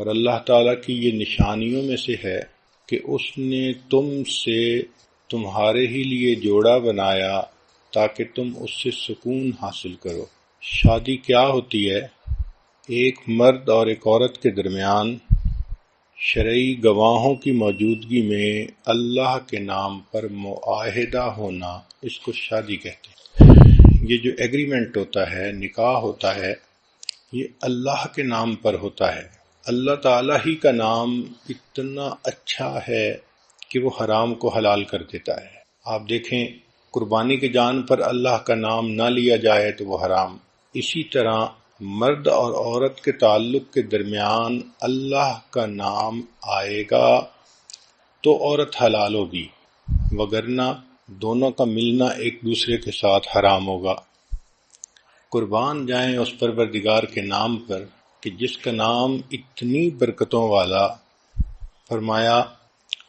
اور اللہ تعالیٰ کی یہ نشانیوں میں سے ہے کہ اس نے تم سے تمہارے ہی لیے جوڑا بنایا تاکہ تم اس سے سکون حاصل کرو۔ شادی کیا ہوتی ہے؟ ایک مرد اور ایک عورت کے درمیان شرعی گواہوں کی موجودگی میں اللہ کے نام پر معاہدہ ہونا، اس کو شادی کہتے ہیں۔ یہ جو ایگریمنٹ ہوتا ہے، نکاح ہوتا ہے، یہ اللہ کے نام پر ہوتا ہے۔ اللہ تعالیٰ ہی کا نام اتنا اچھا ہے کہ وہ حرام کو حلال کر دیتا ہے۔ آپ دیکھیں، قربانی کے جان پر اللہ کا نام نہ لیا جائے تو وہ حرام۔ اسی طرح مرد اور عورت کے تعلق کے درمیان اللہ کا نام آئے گا تو عورت حلال ہوگی، وگرنہ دونوں کا ملنا ایک دوسرے کے ساتھ حرام ہوگا۔ قربان جائیں اس پروردگار کے نام پر کہ جس کا نام اتنی برکتوں والا۔ فرمایا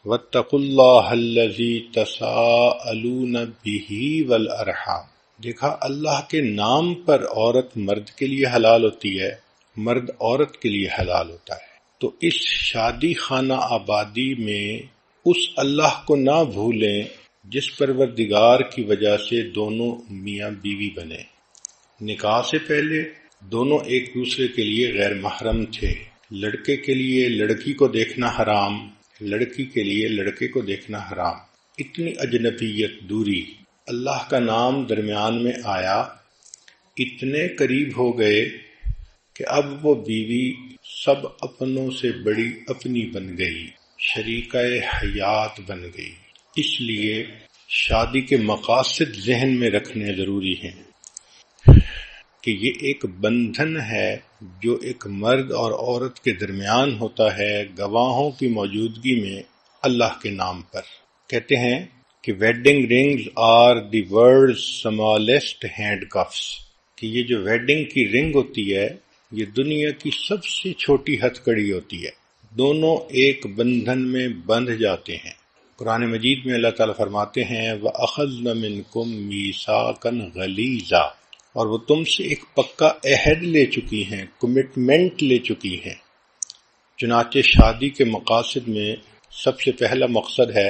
وَاتَّقُوا اللَّهَ الَّذِي تَسَاءَلُونَ بِهِ وَالْأَرْحَامَ۔ دیکھا، اللہ کے نام پر عورت مرد کے لیے حلال ہوتی ہے، مرد عورت کے لیے حلال ہوتا ہے۔ تو اس شادی خانہ آبادی میں اس اللہ کو نہ بھولیں جس پروردگار کی وجہ سے دونوں میاں بیوی بنے۔ نکاح سے پہلے دونوں ایک دوسرے کے لیے غیر محرم تھے۔ لڑکے کے لیے لڑکی کو دیکھنا حرام، لڑکی کے لیے لڑکے کو دیکھنا حرام۔ اتنی اجنبیت، دوری۔ اللہ کا نام درمیان میں آیا، اتنے قریب ہو گئے کہ اب وہ بیوی سب اپنوں سے بڑی اپنی بن گئی، شریکہ حیات بن گئی۔ اس لیے شادی کے مقاصد ذہن میں رکھنے ضروری ہیں کہ یہ ایک بندھن ہے جو ایک مرد اور عورت کے درمیان ہوتا ہے گواہوں کی موجودگی میں اللہ کے نام پر۔ کہتے ہیں کہ wedding rings are the world's smallest handcuffs, کہ یہ جو ویڈنگ کی رنگ ہوتی ہے یہ دنیا کی سب سے چھوٹی ہتھ کڑی ہوتی ہے۔ دونوں ایک بندھن میں بندھ جاتے ہیں۔ قرآن مجید میں اللہ تعالیٰ فرماتے ہیں وَأَخَذْنَ مِنْكُمْ مِيثَاقًا غَلِيظًا، اور وہ تم سے ایک پکا عہد لے چکی ہیں، کمٹمنٹ لے چکی ہیں۔ چنانچہ شادی کے مقاصد میں سب سے پہلا مقصد ہے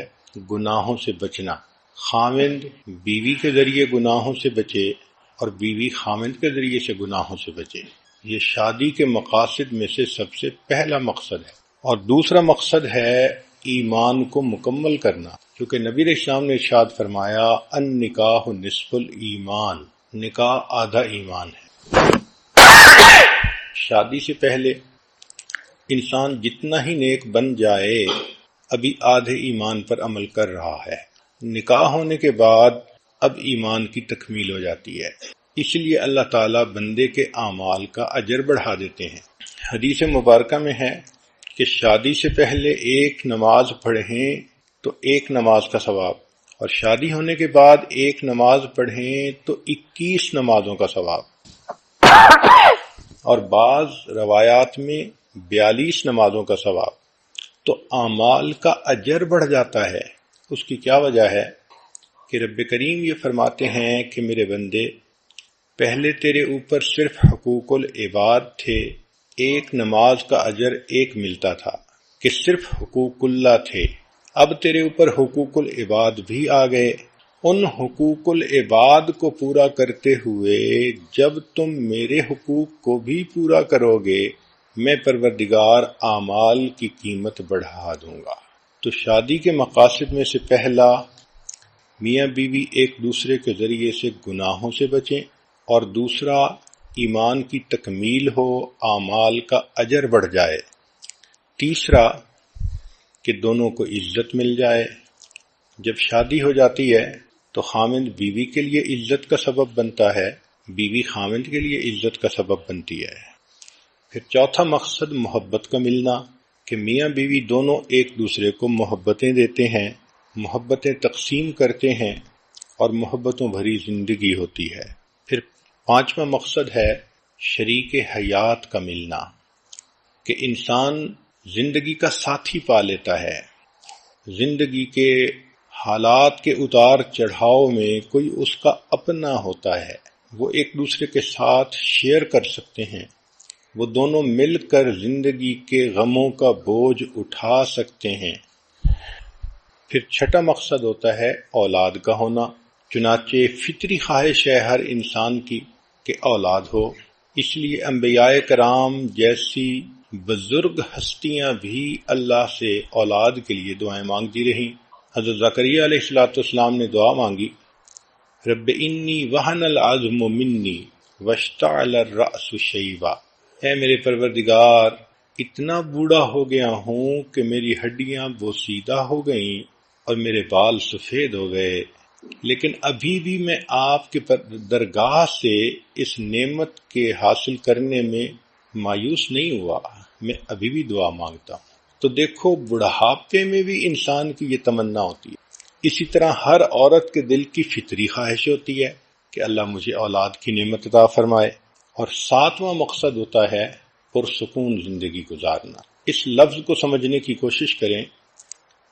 گناہوں سے بچنا۔ خاوند بیوی کے ذریعے گناہوں سے بچے اور بیوی خاوند کے ذریعے سے گناہوں سے بچے۔ یہ شادی کے مقاصد میں سے سب سے پہلا مقصد ہے۔ اور دوسرا مقصد ہے ایمان کو مکمل کرنا، کیونکہ نبی علیہ السلام نے ارشاد فرمایا النکاح نصف الایمان، نکاح آدھا ایمان ہے۔ شادی سے پہلے انسان جتنا ہی نیک بن جائے ابھی آدھے ایمان پر عمل کر رہا ہے۔ نکاح ہونے کے بعد اب ایمان کی تکمیل ہو جاتی ہے۔ اس لیے اللہ تعالیٰ بندے کے اعمال کا اجر بڑھا دیتے ہیں۔ حدیث مبارکہ میں ہے کہ شادی سے پہلے ایک نماز پڑھیں تو ایک نماز کا ثواب، اور شادی ہونے کے بعد ایک نماز پڑھیں تو 21 نمازوں کا ثواب، اور بعض روایات میں 42 نمازوں کا ثواب۔ تو اعمال کا اجر بڑھ جاتا ہے۔ اس کی کیا وجہ ہے کہ رب کریم یہ فرماتے ہیں کہ میرے بندے، پہلے تیرے اوپر صرف حقوق العباد تھے، ایک نماز کا اجر ایک ملتا تھا کہ صرف حقوق اللہ تھے، اب تیرے اوپر حقوق العباد بھی آ گئے۔ ان حقوق العباد کو پورا کرتے ہوئے جب تم میرے حقوق کو بھی پورا کرو گے، میں پروردگار اعمال کی قیمت بڑھا دوں گا۔ تو شادی کے مقاصد میں سے پہلا، میاں بیوی ایک دوسرے کے ذریعے سے گناہوں سے بچیں، اور دوسرا ایمان کی تکمیل ہو، اعمال کا اجر بڑھ جائے۔ تیسرا کہ دونوں کو عزت مل جائے۔ جب شادی ہو جاتی ہے تو خاوند بیوی کے لیے عزت کا سبب بنتا ہے، بیوی خاوند کے لیے عزت کا سبب بنتی ہے۔ پھر چوتھا مقصد محبت کا ملنا، کہ میاں بیوی دونوں ایک دوسرے کو محبتیں دیتے ہیں، محبتیں تقسیم کرتے ہیں، اور محبتوں بھری زندگی ہوتی ہے۔ پھر پانچواں مقصد ہے شریک حیات کا ملنا، کہ انسان زندگی کا ساتھی پا لیتا ہے۔ زندگی کے حالات کے اتار چڑھاؤ میں کوئی اس کا اپنا ہوتا ہے، وہ ایک دوسرے کے ساتھ شیئر کر سکتے ہیں۔ وہ دونوں مل کر زندگی کے غموں کا بوجھ اٹھا سکتے ہیں۔ پھر چھٹا مقصد ہوتا ہے اولاد کا ہونا، چنانچہ فطری خواہش ہے ہر انسان کی کہ اولاد ہو، اس لیے انبیاء کرام جیسی بزرگ ہستیاں بھی اللہ سے اولاد کے لیے دعائیں مانگتی رہیں۔ حضرت زکریا علیہ السلام نے دعا مانگی، رب انی وہن العظم منی واشتعل الرأس شیبا، اے میرے پروردگار اتنا بوڑھا ہو گیا ہوں کہ میری ہڈیاں بوسیدہ ہو گئیں اور میرے بال سفید ہو گئے، لیکن ابھی بھی میں آپ کے درگاہ سے اس نعمت کے حاصل کرنے میں مایوس نہیں ہوا، میں ابھی بھی دعا مانگتا ہوں۔ تو دیکھو بڑھاپے میں بھی انسان کی یہ تمنا ہوتی ہے۔ اسی طرح ہر عورت کے دل کی فطری خواہش ہوتی ہے کہ اللہ مجھے اولاد کی نعمت عطا فرمائے۔ اور ساتواں مقصد ہوتا ہے پرسکون زندگی گزارنا۔ اس لفظ کو سمجھنے کی کوشش کریں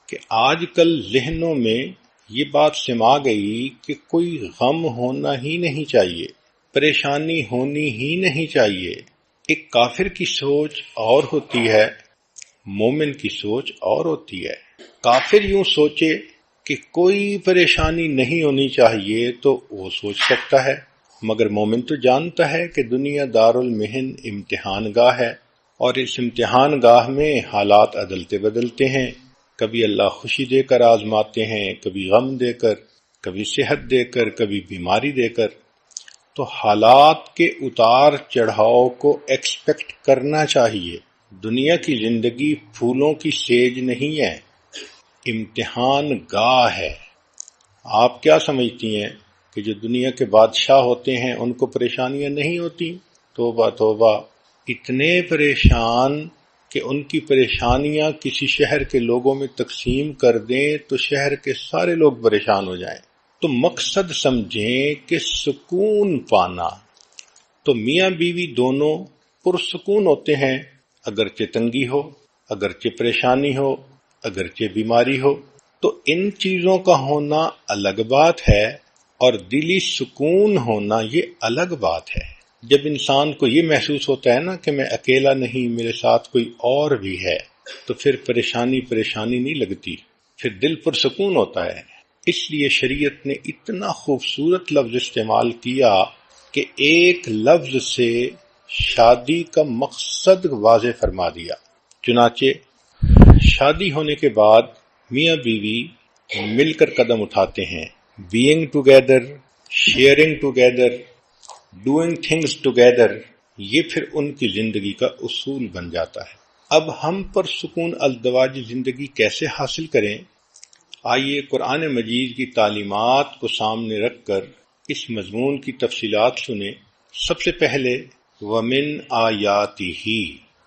کہ آج کل ذہنوں میں یہ بات سما گئی کہ کوئی غم ہونا ہی نہیں چاہیے، پریشانی ہونی ہی نہیں چاہیے۔ ایک کافر کی سوچ اور ہوتی ہے، مومن کی سوچ اور ہوتی ہے۔ کافر یوں سوچے کہ کوئی پریشانی نہیں ہونی چاہیے تو وہ سوچ سکتا ہے، مگر مومن تو جانتا ہے کہ دنیا دارالمحن امتحان گاہ ہے، اور اس امتحان گاہ میں حالات عدلتے بدلتے ہیں، کبھی اللہ خوشی دے کر آزماتے ہیں، کبھی غم دے کر، کبھی صحت دے کر، کبھی بیماری دے کر۔ تو حالات کے اتار چڑھاؤ کو ایکسپیکٹ کرنا چاہیے۔ دنیا کی زندگی پھولوں کی سیج نہیں ہے، امتحان گاہ ہے۔ آپ کیا سمجھتی ہیں کہ جو دنیا کے بادشاہ ہوتے ہیں ان کو پریشانیاں نہیں ہوتی؟ توبہ توبہ، اتنے پریشان کہ ان کی پریشانیاں کسی شہر کے لوگوں میں تقسیم کر دیں تو شہر کے سارے لوگ پریشان ہو جائیں۔ تو مقصد سمجھیں کہ سکون پانا۔ تو میاں بیوی دونوں پرسکون ہوتے ہیں، اگرچہ تنگی ہو، اگرچہ پریشانی ہو، اگرچہ بیماری ہو۔ تو ان چیزوں کا ہونا الگ بات ہے اور دلی سکون ہونا یہ الگ بات ہے۔ جب انسان کو یہ محسوس ہوتا ہے نا کہ میں اکیلا نہیں، میرے ساتھ کوئی اور بھی ہے، تو پھر پریشانی نہیں لگتی، پھر دل پرسکون ہوتا ہے۔ اس لیے شریعت نے اتنا خوبصورت لفظ استعمال کیا کہ ایک لفظ سے شادی کا مقصد واضح فرما دیا۔ چنانچہ شادی ہونے کے بعد میاں بیوی مل کر قدم اٹھاتے ہیں، being together, sharing together, doing things together, یہ پھر ان کی زندگی کا اصول بن جاتا ہے۔ اب ہم پرسکون ازدواجی زندگی کیسے حاصل کریں؟ آئیے قرآن مجید کی تعلیمات کو سامنے رکھ کر اس مضمون کی تفصیلات سنیں۔ سب سے پہلے وَمِنْ آیَاتِهِ،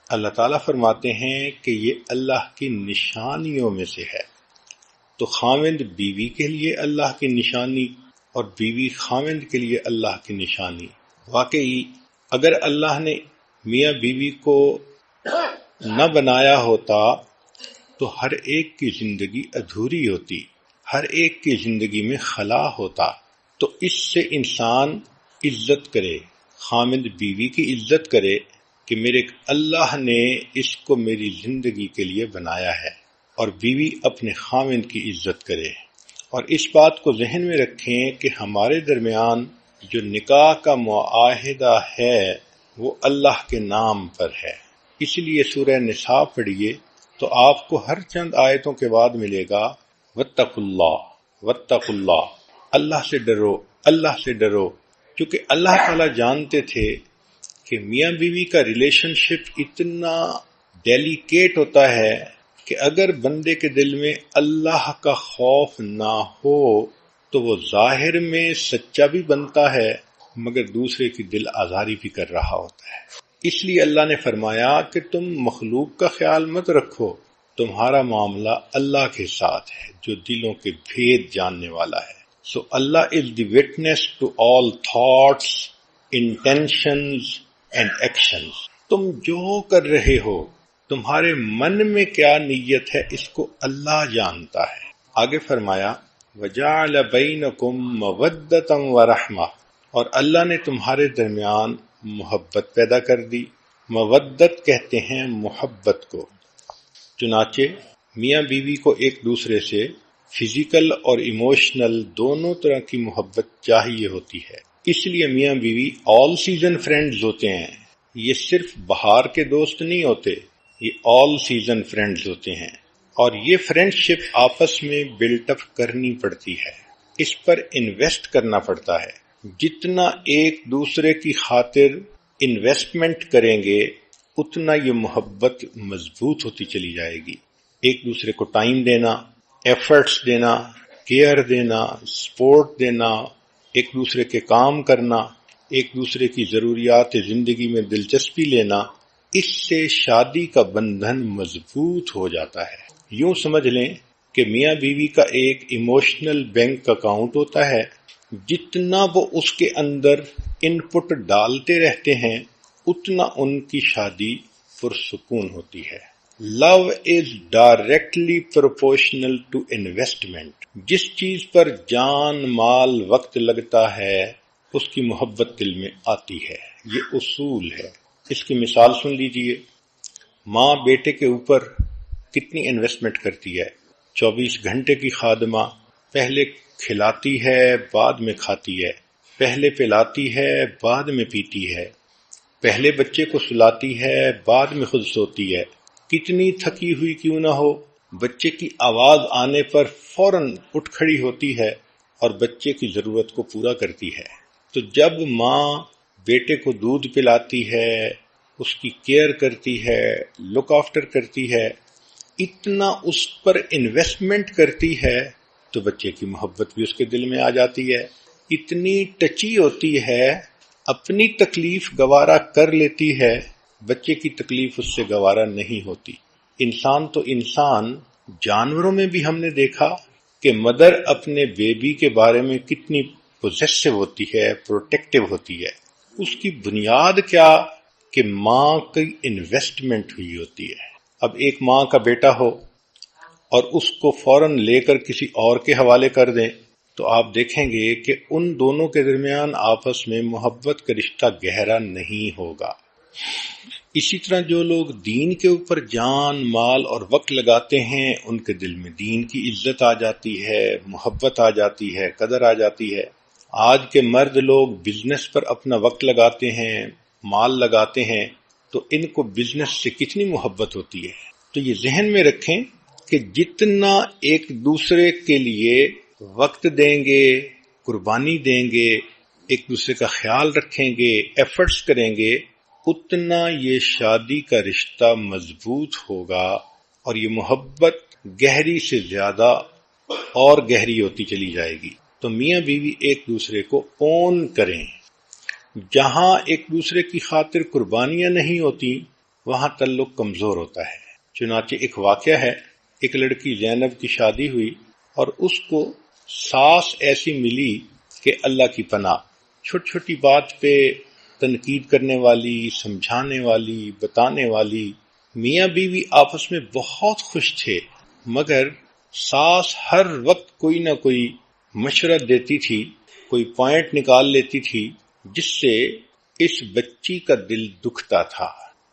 اللہ تعالیٰ فرماتے ہیں کہ یہ اللہ کی نشانیوں میں سے ہے۔ تو خاوند بیوی کے لیے اللہ کی نشانی اور بیوی خاوند کے لیے اللہ کی نشانی۔ واقعی اگر اللہ نے میاں بیوی کو نہ بنایا ہوتا تو ہر ایک کی زندگی ادھوری ہوتی، ہر ایک کی زندگی میں خلا ہوتا۔ تو اس سے انسان عزت کرے، خاوند بیوی کی عزت کرے کہ میرے اللہ نے اس کو میری زندگی کے لیے بنایا ہے، اور بیوی اپنے خاوند کی عزت کرے۔ اور اس بات کو ذہن میں رکھیں کہ ہمارے درمیان جو نکاح کا معاہدہ ہے وہ اللہ کے نام پر ہے۔ اس لیے سورہ نساء پڑھیے تو آپ کو ہر چند آیتوں کے بعد ملے گا واتقوا اللہ، واتقوا اللہ، اللہ سے ڈرو، اللہ سے ڈرو، کیونکہ اللہ تعالیٰ جانتے تھے کہ میاں بیوی کا ریلیشن شپ اتنا ڈیلیکیٹ ہوتا ہے کہ اگر بندے کے دل میں اللہ کا خوف نہ ہو تو وہ ظاہر میں سچا بھی بنتا ہے مگر دوسرے کی دل آزاری بھی کر رہا ہوتا ہے۔ اس لیے اللہ نے فرمایا کہ تم مخلوق کا خیال مت رکھو، تمہارا معاملہ اللہ کے ساتھ ہے جو دلوں کے بھید جاننے والا ہے۔ So Allah is the witness to all thoughts, intentions and actions. تم جو کر رہے ہو، تمہارے من میں کیا نیت ہے اس کو اللہ جانتا ہے۔ آگے فرمایا وَجَعَلَ بَيْنَكُمْ مَوَدَّةً وَرَحْمَةً، اور اللہ نے تمہارے درمیان محبت پیدا کر دی، مودت کہتے ہیں محبت کو۔ چنانچہ میاں بیوی کو ایک دوسرے سے فزیکل اور ایموشنل دونوں طرح کی محبت چاہیے ہوتی ہے، اس لیے میاں بیوی آل سیزن فرینڈز ہوتے ہیں۔ یہ صرف بہار کے دوست نہیں ہوتے، یہ آل سیزن فرینڈز ہوتے ہیں، اور یہ فرینڈشپ آپس میں بلٹ اپ کرنی پڑتی ہے، اس پر انویسٹ کرنا پڑتا ہے۔ جتنا ایک دوسرے کی خاطر انویسٹمنٹ کریں گے اتنا یہ محبت مضبوط ہوتی چلی جائے گی۔ ایک دوسرے کو ٹائم دینا، ایفرٹس دینا، کیئر دینا، سپورٹ دینا، ایک دوسرے کے کام کرنا، ایک دوسرے کی ضروریات زندگی میں دلچسپی لینا، اس سے شادی کا بندھن مضبوط ہو جاتا ہے۔ یوں سمجھ لیں کہ میاں بیوی کا ایک ایموشنل بینک اکاؤنٹ ہوتا ہے، جتنا وہ اس کے اندر ان پٹ ڈالتے رہتے ہیں اتنا ان کی شادی پرسکون ہوتی ہے۔ Love is directly proportional to investment. جس چیز پر جان، مال، وقت لگتا ہے اس کی محبت دل میں آتی ہے، یہ اصول ہے۔ اس کی مثال سن لیجئے، ماں بیٹے کے اوپر کتنی انویسٹمنٹ کرتی ہے۔ 24 گھنٹے کی خادمہ، پہلے کھلاتی ہے بعد میں کھاتی ہے، پہلے پلاتی ہے بعد میں پیتی ہے، پہلے بچے کو سلاتی ہے بعد میں خود سوتی ہے۔ کتنی تھکی ہوئی کیوں نہ ہو، بچے کی آواز آنے پر فوراً اٹھ کھڑی ہوتی ہے اور بچے کی ضرورت کو پورا کرتی ہے۔ تو جب ماں بیٹے کو دودھ پلاتی ہے، اس کی کیئر کرتی ہے، لک آفٹر کرتی ہے، اتنا اس پر انویسٹمنٹ کرتی ہے تو بچے کی محبت بھی اس کے دل میں آ جاتی ہے۔ اتنی ٹچی ہوتی ہے، اپنی تکلیف گوارا کر لیتی ہے، بچے کی تکلیف اس سے گوارا نہیں ہوتی۔ انسان تو انسان، جانوروں میں بھی ہم نے دیکھا کہ مدر اپنے بیبی کے بارے میں کتنی پوزیسو ہوتی ہے، پروٹیکٹیو ہوتی ہے۔ اس کی بنیاد کیا کہ ماں کی انویسٹمنٹ ہوئی ہوتی ہے۔ اب ایک ماں کا بیٹا ہو اور اس کو فوراً لے کر کسی اور کے حوالے کر دیں تو آپ دیکھیں گے کہ ان دونوں کے درمیان آپس میں محبت کا رشتہ گہرا نہیں ہوگا۔ اسی طرح جو لوگ دین کے اوپر جان، مال اور وقت لگاتے ہیں ان کے دل میں دین کی عزت آ جاتی ہے، محبت آ جاتی ہے، قدر آ جاتی ہے۔ آج کے مرد لوگ بزنس پر اپنا وقت لگاتے ہیں، مال لگاتے ہیں، تو ان کو بزنس سے کتنی محبت ہوتی ہے۔ تو یہ ذہن میں رکھیں کہ جتنا ایک دوسرے کے لیے وقت دیں گے، قربانی دیں گے، ایک دوسرے کا خیال رکھیں گے، ایفرٹس کریں گے، اتنا یہ شادی کا رشتہ مضبوط ہوگا اور یہ محبت گہری سے زیادہ اور گہری ہوتی چلی جائے گی۔ تو میاں بیوی ایک دوسرے کو اون کریں۔ جہاں ایک دوسرے کی خاطر قربانیاں نہیں ہوتی وہاں تعلق کمزور ہوتا ہے۔ چنانچہ ایک واقعہ ہے، ایک لڑکی زینب کی شادی ہوئی اور اس کو ساس ایسی ملی کہ اللہ کی پناہ، چھوٹی چھوٹی بات پہ تنقید کرنے والی، سمجھانے والی، بتانے والی۔ میاں بیوی آپس میں بہت خوش تھے، مگر ساس ہر وقت کوئی نہ کوئی مشورہ دیتی تھی، کوئی پوائنٹ نکال لیتی تھی جس سے اس بچی کا دل دکھتا تھا،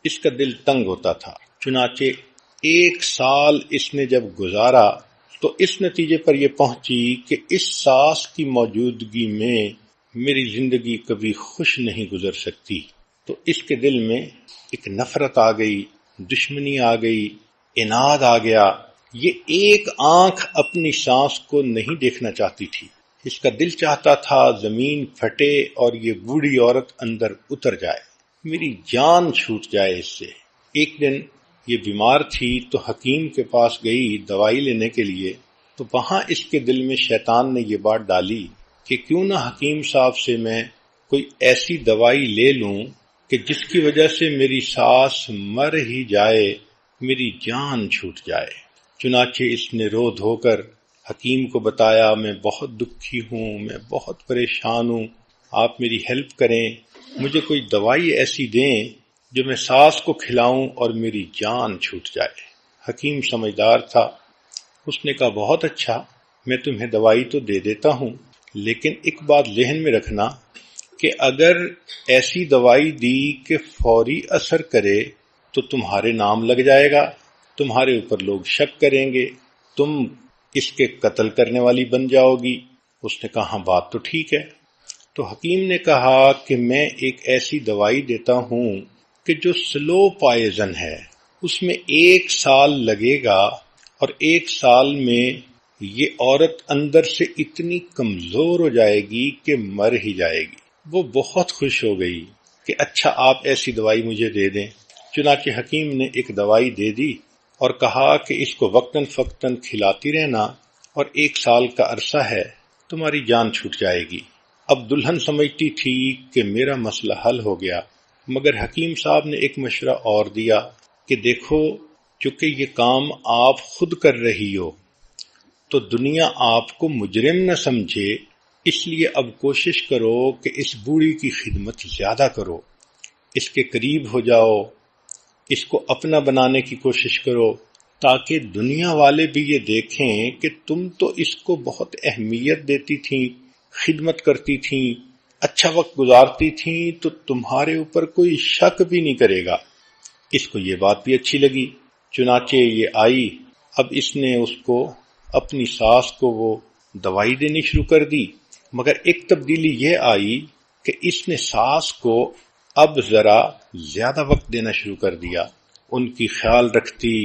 اس کا دل تنگ ہوتا تھا۔ چنانچہ 1 سال اس نے جب گزارا تو اس نتیجے پر یہ پہنچی کہ اس ساس کی موجودگی میں میری زندگی کبھی خوش نہیں گزر سکتی۔ تو اس کے دل میں ایک نفرت آ گئی، دشمنی آ گئی، عناد آ گیا۔ یہ ایک آنکھ اپنی ساس کو نہیں دیکھنا چاہتی تھی، اس کا دل چاہتا تھا زمین پھٹے اور یہ بوڑھی عورت اندر اتر جائے، میری جان چھوٹ جائے اس سے۔ ایک دن یہ بیمار تھی تو حکیم کے پاس گئی دوائی لینے کے لیے، تو وہاں اس کے دل میں شیطان نے یہ بات ڈالی کہ کیوں نہ حکیم صاحب سے میں کوئی ایسی دوائی لے لوں کہ جس کی وجہ سے میری ساس مر ہی جائے، میری جان چھوٹ جائے۔ چنانچہ اس نے رو دھو کر حکیم کو بتایا، میں بہت دکھی ہوں، میں بہت پریشان ہوں، آپ میری ہیلپ کریں، مجھے کوئی دوائی ایسی دیں جو میں ساس کو کھلاؤں اور میری جان چھوٹ جائے۔ حکیم سمجھدار تھا، اس نے کہا بہت اچھا، میں تمہیں دوائی تو دے دیتا ہوں، لیکن ایک بات ذہن میں رکھنا کہ اگر ایسی دوائی دی کہ فوری اثر کرے تو تمہارے نام لگ جائے گا، تمہارے اوپر لوگ شک کریں گے، تم اس کے قتل کرنے والی بن جاؤ گی۔ اس نے کہا ہاں بات تو ٹھیک ہے۔ تو حکیم نے کہا کہ میں ایک ایسی دوائی دیتا ہوں کہ جو سلو پوائزن ہے، اس میں 1 سال لگے گا، اور 1 سال میں یہ عورت اندر سے اتنی کمزور ہو جائے گی کہ مر ہی جائے گی۔ وہ بہت خوش ہو گئی کہ اچھا آپ ایسی دوائی مجھے دے دیں۔ چنانچہ حکیم نے ایک دوائی دے دی اور کہا کہ اس کو وقتاً فوقتاً کھلاتی رہنا، اور 1 سال کا عرصہ ہے، تمہاری جان چھوٹ جائے گی۔ اب دلہن سمجھتی تھی کہ میرا مسئلہ حل ہو گیا، مگر حکیم صاحب نے ایک مشورہ اور دیا کہ دیکھو، چونکہ یہ کام آپ خود کر رہی ہو تو دنیا آپ کو مجرم نہ سمجھے، اس لیے اب کوشش کرو کہ اس بوڑھی کی خدمت زیادہ کرو، اس کے قریب ہو جاؤ، اس کو اپنا بنانے کی کوشش کرو، تاکہ دنیا والے بھی یہ دیکھیں کہ تم تو اس کو بہت اہمیت دیتی تھیں، خدمت کرتی تھیں، اچھا وقت گزارتی تھیں، تو تمہارے اوپر کوئی شک بھی نہیں کرے گا۔ اس کو یہ بات بھی اچھی لگی، چنانچہ یہ آئی۔ اب اس نے اس کو اپنی ساس کو وہ دوائی دینی شروع کر دی، مگر ایک تبدیلی یہ آئی کہ اس نے ساس کو اب ذرا زیادہ وقت دینا شروع کر دیا، ان کی خیال رکھتی،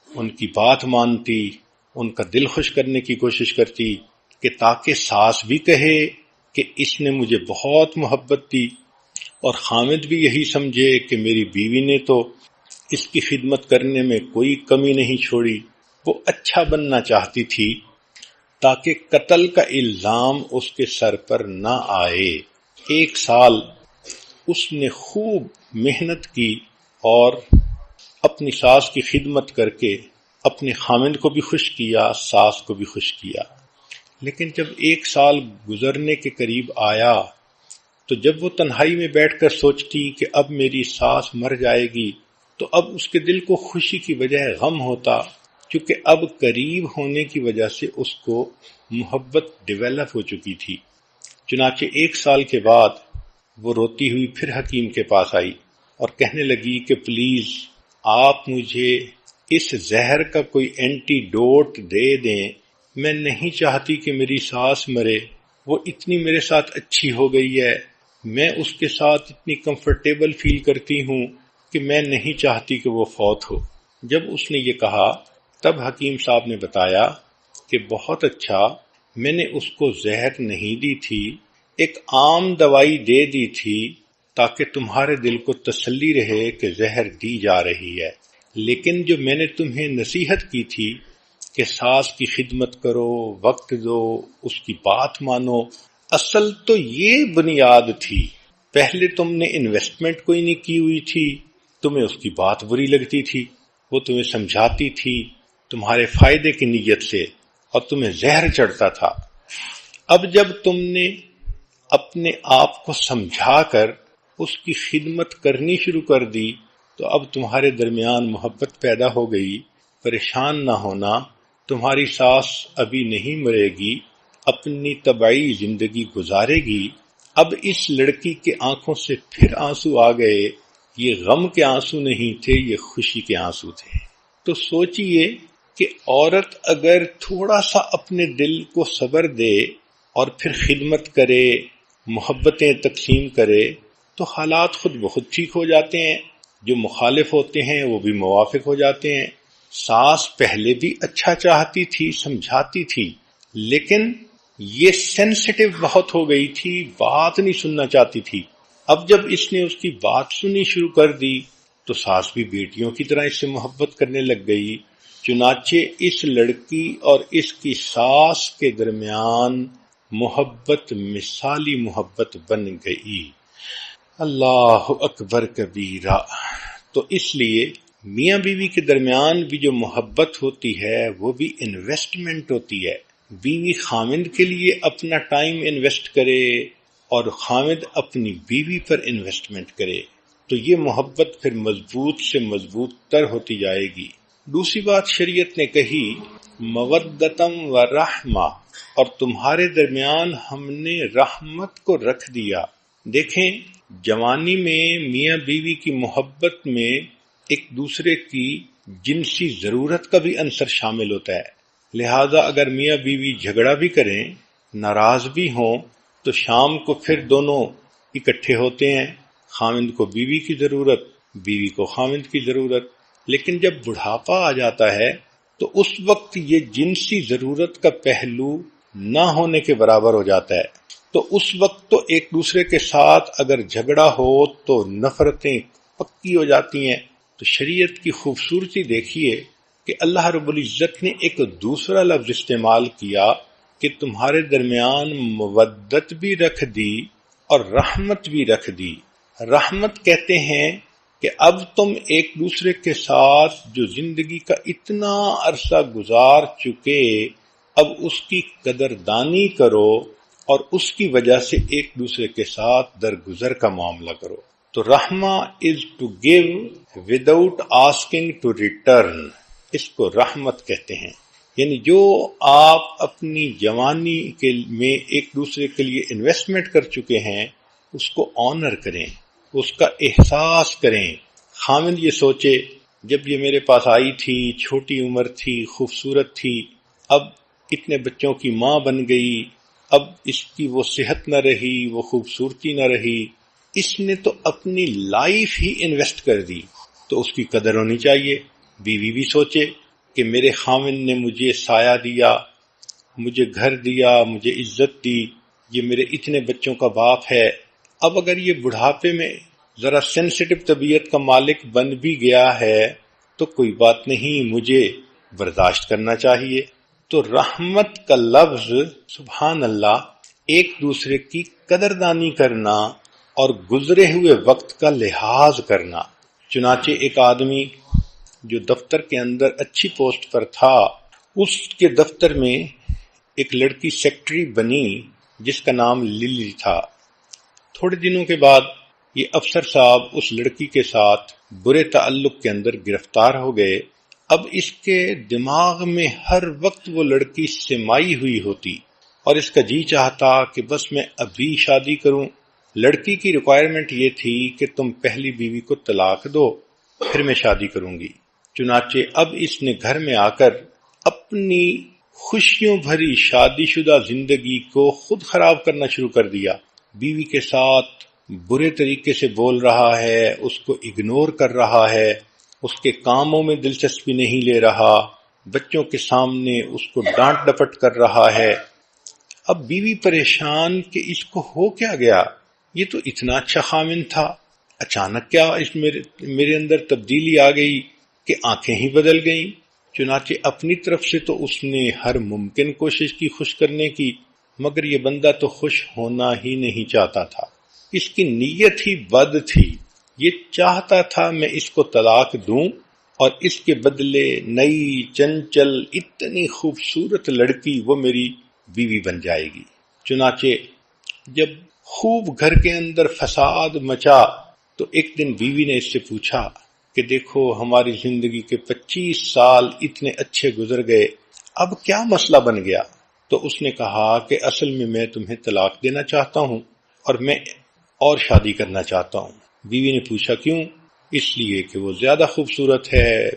ان کی بات مانتی، ان کا دل خوش کرنے کی کوشش کرتی، کہ تاکہ ساس بھی کہے کہ اس نے مجھے بہت محبت دی، اور خامد بھی یہی سمجھے کہ میری بیوی نے تو اس کی خدمت کرنے میں کوئی کمی نہیں چھوڑی۔ وہ اچھا بننا چاہتی تھی تاکہ قتل کا الزام اس کے سر پر نہ آئے۔ 1 سال اس نے خوب محنت کی اور اپنی ساس کی خدمت کر کے اپنے خامند کو بھی خوش کیا، ساس کو بھی خوش کیا۔ لیکن جب 1 سال گزرنے کے قریب آیا تو جب وہ تنہائی میں بیٹھ کر سوچتی کہ اب میری ساس مر جائے گی، تو اب اس کے دل کو خوشی کی بجائے غم ہوتا، کیونکہ اب قریب ہونے کی وجہ سے اس کو محبت ڈیولپ ہو چکی تھی۔ چنانچہ 1 سال کے بعد وہ روتی ہوئی پھر حکیم کے پاس آئی اور کہنے لگی کہ پلیز آپ مجھے اس زہر کا کوئی اینٹی ڈوٹ دے دیں، میں نہیں چاہتی کہ میری ساس مرے، وہ اتنی میرے ساتھ اچھی ہو گئی ہے، میں اس کے ساتھ اتنی کمفرٹیبل فیل کرتی ہوں کہ میں نہیں چاہتی کہ وہ فوت ہو۔ جب اس نے یہ کہا تب حکیم صاحب نے بتایا کہ بہت اچھا، میں نے اس کو زہر نہیں دی تھی، ایک عام دوائی دے دی تھی تاکہ تمہارے دل کو تسلی رہے کہ زہر دی جا رہی ہے، لیکن جو میں نے تمہیں نصیحت کی تھی کہ ساس کی خدمت کرو، وقت دو، اس کی بات مانو، اصل تو یہ بنیاد تھی۔ پہلے تم نے انویسٹمنٹ کوئی نہیں کی ہوئی تھی، تمہیں اس کی بات بری لگتی تھی، وہ تمہیں سمجھاتی تھی تمہارے فائدے کی نیت سے، اور تمہیں زہر چڑھتا تھا۔ اب جب تم نے اپنے آپ کو سمجھا کر اس کی خدمت کرنی شروع کر دی تو اب تمہارے درمیان محبت پیدا ہو گئی۔ پریشان نہ ہونا، تمہاری ساس ابھی نہیں مرے گی، اپنی طبعی زندگی گزارے گی۔ اب اس لڑکی کے آنکھوں سے پھر آنسو آ گئے، یہ غم کے آنسو نہیں تھے، یہ خوشی کے آنسو تھے۔ تو سوچئے کہ عورت اگر تھوڑا سا اپنے دل کو صبر دے اور پھر خدمت کرے، محبتیں تقسیم کرے، تو حالات خود بخود ٹھیک ہو جاتے ہیں، جو مخالف ہوتے ہیں وہ بھی موافق ہو جاتے ہیں۔ ساس پہلے بھی اچھا چاہتی تھی، سمجھاتی تھی، لیکن یہ سینسٹیو بہت ہو گئی تھی، بات نہیں سننا چاہتی تھی۔ اب جب اس نے اس کی بات سنی شروع کر دی تو ساس بھی بیٹیوں کی طرح اس سے محبت کرنے لگ گئی۔ چنانچہ اس لڑکی اور اس کی ساس کے درمیان محبت مثالی محبت بن گئی۔ اللہ اکبر کبیرہ۔ تو اس لیے میاں بیوی کے درمیان بھی جو محبت ہوتی ہے وہ بھی انویسٹمنٹ ہوتی ہے۔ بیوی خامند کے لیے اپنا ٹائم انویسٹ کرے اور خامند اپنی بیوی پر انویسٹمنٹ کرے تو یہ محبت پھر مضبوط سے مضبوط تر ہوتی جائے گی۔ دوسری بات شریعت نے کہی مودتم و رحمہ، اور تمہارے درمیان ہم نے رحمت کو رکھ دیا، دیکھیں، جوانی میں میاں بیوی کی محبت میں ایک دوسرے کی جنسی ضرورت کا بھی عنصر شامل ہوتا ہے، لہذا اگر میاں بیوی جھگڑا بھی کریں، ناراض بھی ہوں، تو شام کو پھر دونوں اکٹھے ہوتے ہیں، خاوند کو بیوی کی ضرورت، بیوی کو خاوند کی ضرورت۔ لیکن جب بڑھاپا آ جاتا ہے تو اس وقت یہ جنسی ضرورت کا پہلو نہ ہونے کے برابر ہو جاتا ہے، تو اس وقت تو ایک دوسرے کے ساتھ اگر جھگڑا ہو تو نفرتیں پکی ہو جاتی ہیں۔ تو شریعت کی خوبصورتی دیکھیے کہ اللہ رب العزت نے ایک دوسرا لفظ استعمال کیا کہ تمہارے درمیان مودت بھی رکھ دی اور رحمت بھی رکھ دی۔ رحمت کہتے ہیں کہ اب تم ایک دوسرے کے ساتھ جو زندگی کا اتنا عرصہ گزار چکے، اب اس کی قدردانی کرو اور اس کی وجہ سے ایک دوسرے کے ساتھ درگزر کا معاملہ کرو۔ تو رحمہ is to give without asking to return, اس کو رحمت کہتے ہیں۔ یعنی جو آپ اپنی جوانی میں ایک دوسرے کے لیے انویسٹمنٹ کر چکے ہیں، اس کو آنر کریں، اس کا احساس کریں۔ خاوند یہ سوچے، جب یہ میرے پاس آئی تھی، چھوٹی عمر تھی، خوبصورت تھی، اب اتنے بچوں کی ماں بن گئی، اب اس کی وہ صحت نہ رہی، وہ خوبصورتی نہ رہی، اس نے تو اپنی لائف ہی انویسٹ کر دی، تو اس کی قدر ہونی چاہیے۔ بیوی بھی سوچے کہ میرے خاوند نے مجھے سایہ دیا، مجھے گھر دیا، مجھے عزت دی، یہ میرے اتنے بچوں کا باپ ہے، اب اگر یہ بڑھاپے میں ذرا سینسٹیو طبیعت کا مالک بن بھی گیا ہے تو کوئی بات نہیں، مجھے برداشت کرنا چاہیے۔ تو رحمت کا لفظ، سبحان اللہ، ایک دوسرے کی قدردانی کرنا اور گزرے ہوئے وقت کا لحاظ کرنا۔ چنانچہ ایک آدمی جو دفتر کے اندر اچھی پوسٹ پر تھا، اس کے دفتر میں ایک لڑکی سیکٹری بنی جس کا نام للی تھا۔ تھوڑے دنوں کے بعد یہ افسر صاحب اس لڑکی کے ساتھ برے تعلق کے اندر گرفتار ہو گئے۔ اب اس کے دماغ میں ہر وقت وہ لڑکی سمائی ہوئی ہوتی اور اس کا جی چاہتا کہ بس میں ابھی شادی کروں۔ لڑکی کی ریکوائرمنٹ یہ تھی کہ تم پہلی بیوی کو طلاق دو، پھر میں شادی کروں گی۔ چنانچہ اب اس نے گھر میں آ کر اپنی خوشیوں بھری شادی شدہ زندگی کو خود خراب کرنا شروع کر دیا۔ بیوی کے ساتھ برے طریقے سے بول رہا ہے، اس کو اگنور کر رہا ہے، اس کے کاموں میں دلچسپی نہیں لے رہا، بچوں کے سامنے اس کو ڈانٹ ڈپٹ کر رہا ہے۔ اب بیوی پریشان کہ اس کو ہو کیا گیا، یہ تو اتنا اچھا خاوند تھا، اچانک کیا اس میرے اندر تبدیلی آ گئی کہ آنکھیں ہی بدل گئیں۔ چنانچہ اپنی طرف سے تو اس نے ہر ممکن کوشش کی خوش کرنے کی، مگر یہ بندہ تو خوش ہونا ہی نہیں چاہتا تھا، اس کی نیت ہی بد تھی۔ یہ چاہتا تھا میں اس کو طلاق دوں اور اس کے بدلے نئی چنچل اتنی خوبصورت لڑکی وہ میری بیوی بن جائے گی۔ چنانچہ جب خوب گھر کے اندر فساد مچا تو ایک دن بیوی نے اس سے پوچھا کہ دیکھو ہماری زندگی کے 25 سال اتنے اچھے گزر گئے، اب کیا مسئلہ بن گیا؟ تو اس نے کہا کہ اصل میں تمہیں طلاق دینا چاہتا ہوں اور میں اور شادی کرنا چاہتا ہوں۔ بیوی نے پوچھا کیوں؟ اس لیے کہ وہ زیادہ خوبصورت ہے،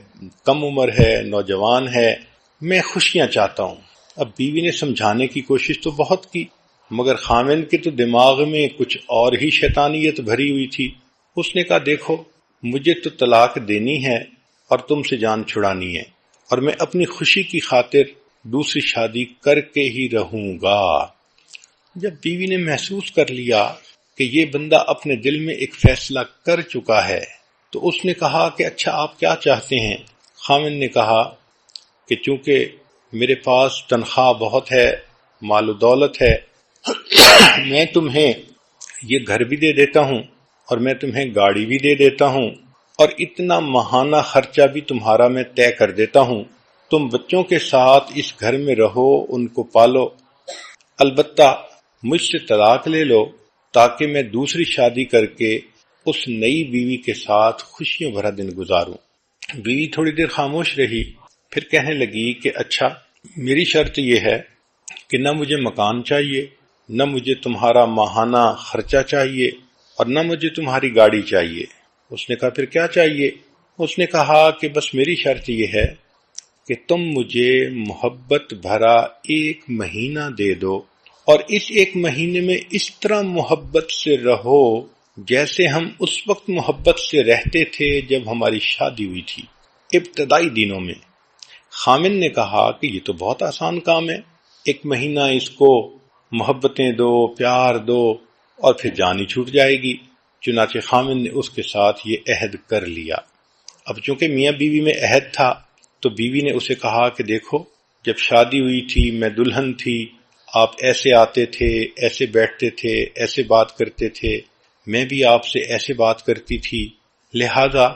کم عمر ہے، نوجوان ہے، میں خوشیاں چاہتا ہوں۔ اب بیوی نے سمجھانے کی کوشش تو بہت کی، مگر خاوند کے تو دماغ میں کچھ اور ہی شیطانیت بھری ہوئی تھی۔ اس نے کہا دیکھو مجھے تو طلاق دینی ہے اور تم سے جان چھڑانی ہے، اور میں اپنی خوشی کی خاطر دوسری شادی کر کے ہی رہوں گا۔ جب بیوی نے محسوس کر لیا کہ یہ بندہ اپنے دل میں ایک فیصلہ کر چکا ہے تو اس نے کہا کہ اچھا آپ کیا چاہتے ہیں؟ خاوند نے کہا کہ چونکہ میرے پاس تنخواہ بہت ہے، مال و دولت ہے، میں تمہیں یہ گھر بھی دے دیتا ہوں اور میں تمہیں گاڑی بھی دے دیتا ہوں اور اتنا ماہانہ خرچہ بھی تمہارا میں طے کر دیتا ہوں، تم بچوں کے ساتھ اس گھر میں رہو، ان کو پالو، البتہ مجھ سے طلاق لے لو تاکہ میں دوسری شادی کر کے اس نئی بیوی کے ساتھ خوشیوں بھرا دن گزاروں۔ بیوی تھوڑی دیر خاموش رہی، پھر کہنے لگی کہ اچھا میری شرط یہ ہے کہ نہ مجھے مکان چاہیے، نہ مجھے تمہارا ماہانہ خرچہ چاہیے اور نہ مجھے تمہاری گاڑی چاہیے۔ اس نے کہا پھر کیا چاہیے؟ اس نے کہا کہ بس میری شرط یہ ہے کہ تم مجھے محبت بھرا 1 مہینہ دے دو، اور اس 1 مہینے میں اس طرح محبت سے رہو جیسے ہم اس وقت محبت سے رہتے تھے جب ہماری شادی ہوئی تھی، ابتدائی دنوں میں۔ خامن نے کہا کہ یہ تو بہت آسان کام ہے، 1 مہینہ اس کو محبتیں دو، پیار دو، اور پھر جان ہی چھوٹ جائے گی۔ چنانچہ خامن نے اس کے ساتھ یہ عہد کر لیا۔ اب چونکہ میاں بیوی میں عہد تھا تو بیوی نے اسے کہا کہ دیکھو، جب شادی ہوئی تھی میں دلہن تھی، آپ ایسے آتے تھے، ایسے بیٹھتے تھے، ایسے بات کرتے تھے، میں بھی آپ سے ایسے بات کرتی تھی، لہذا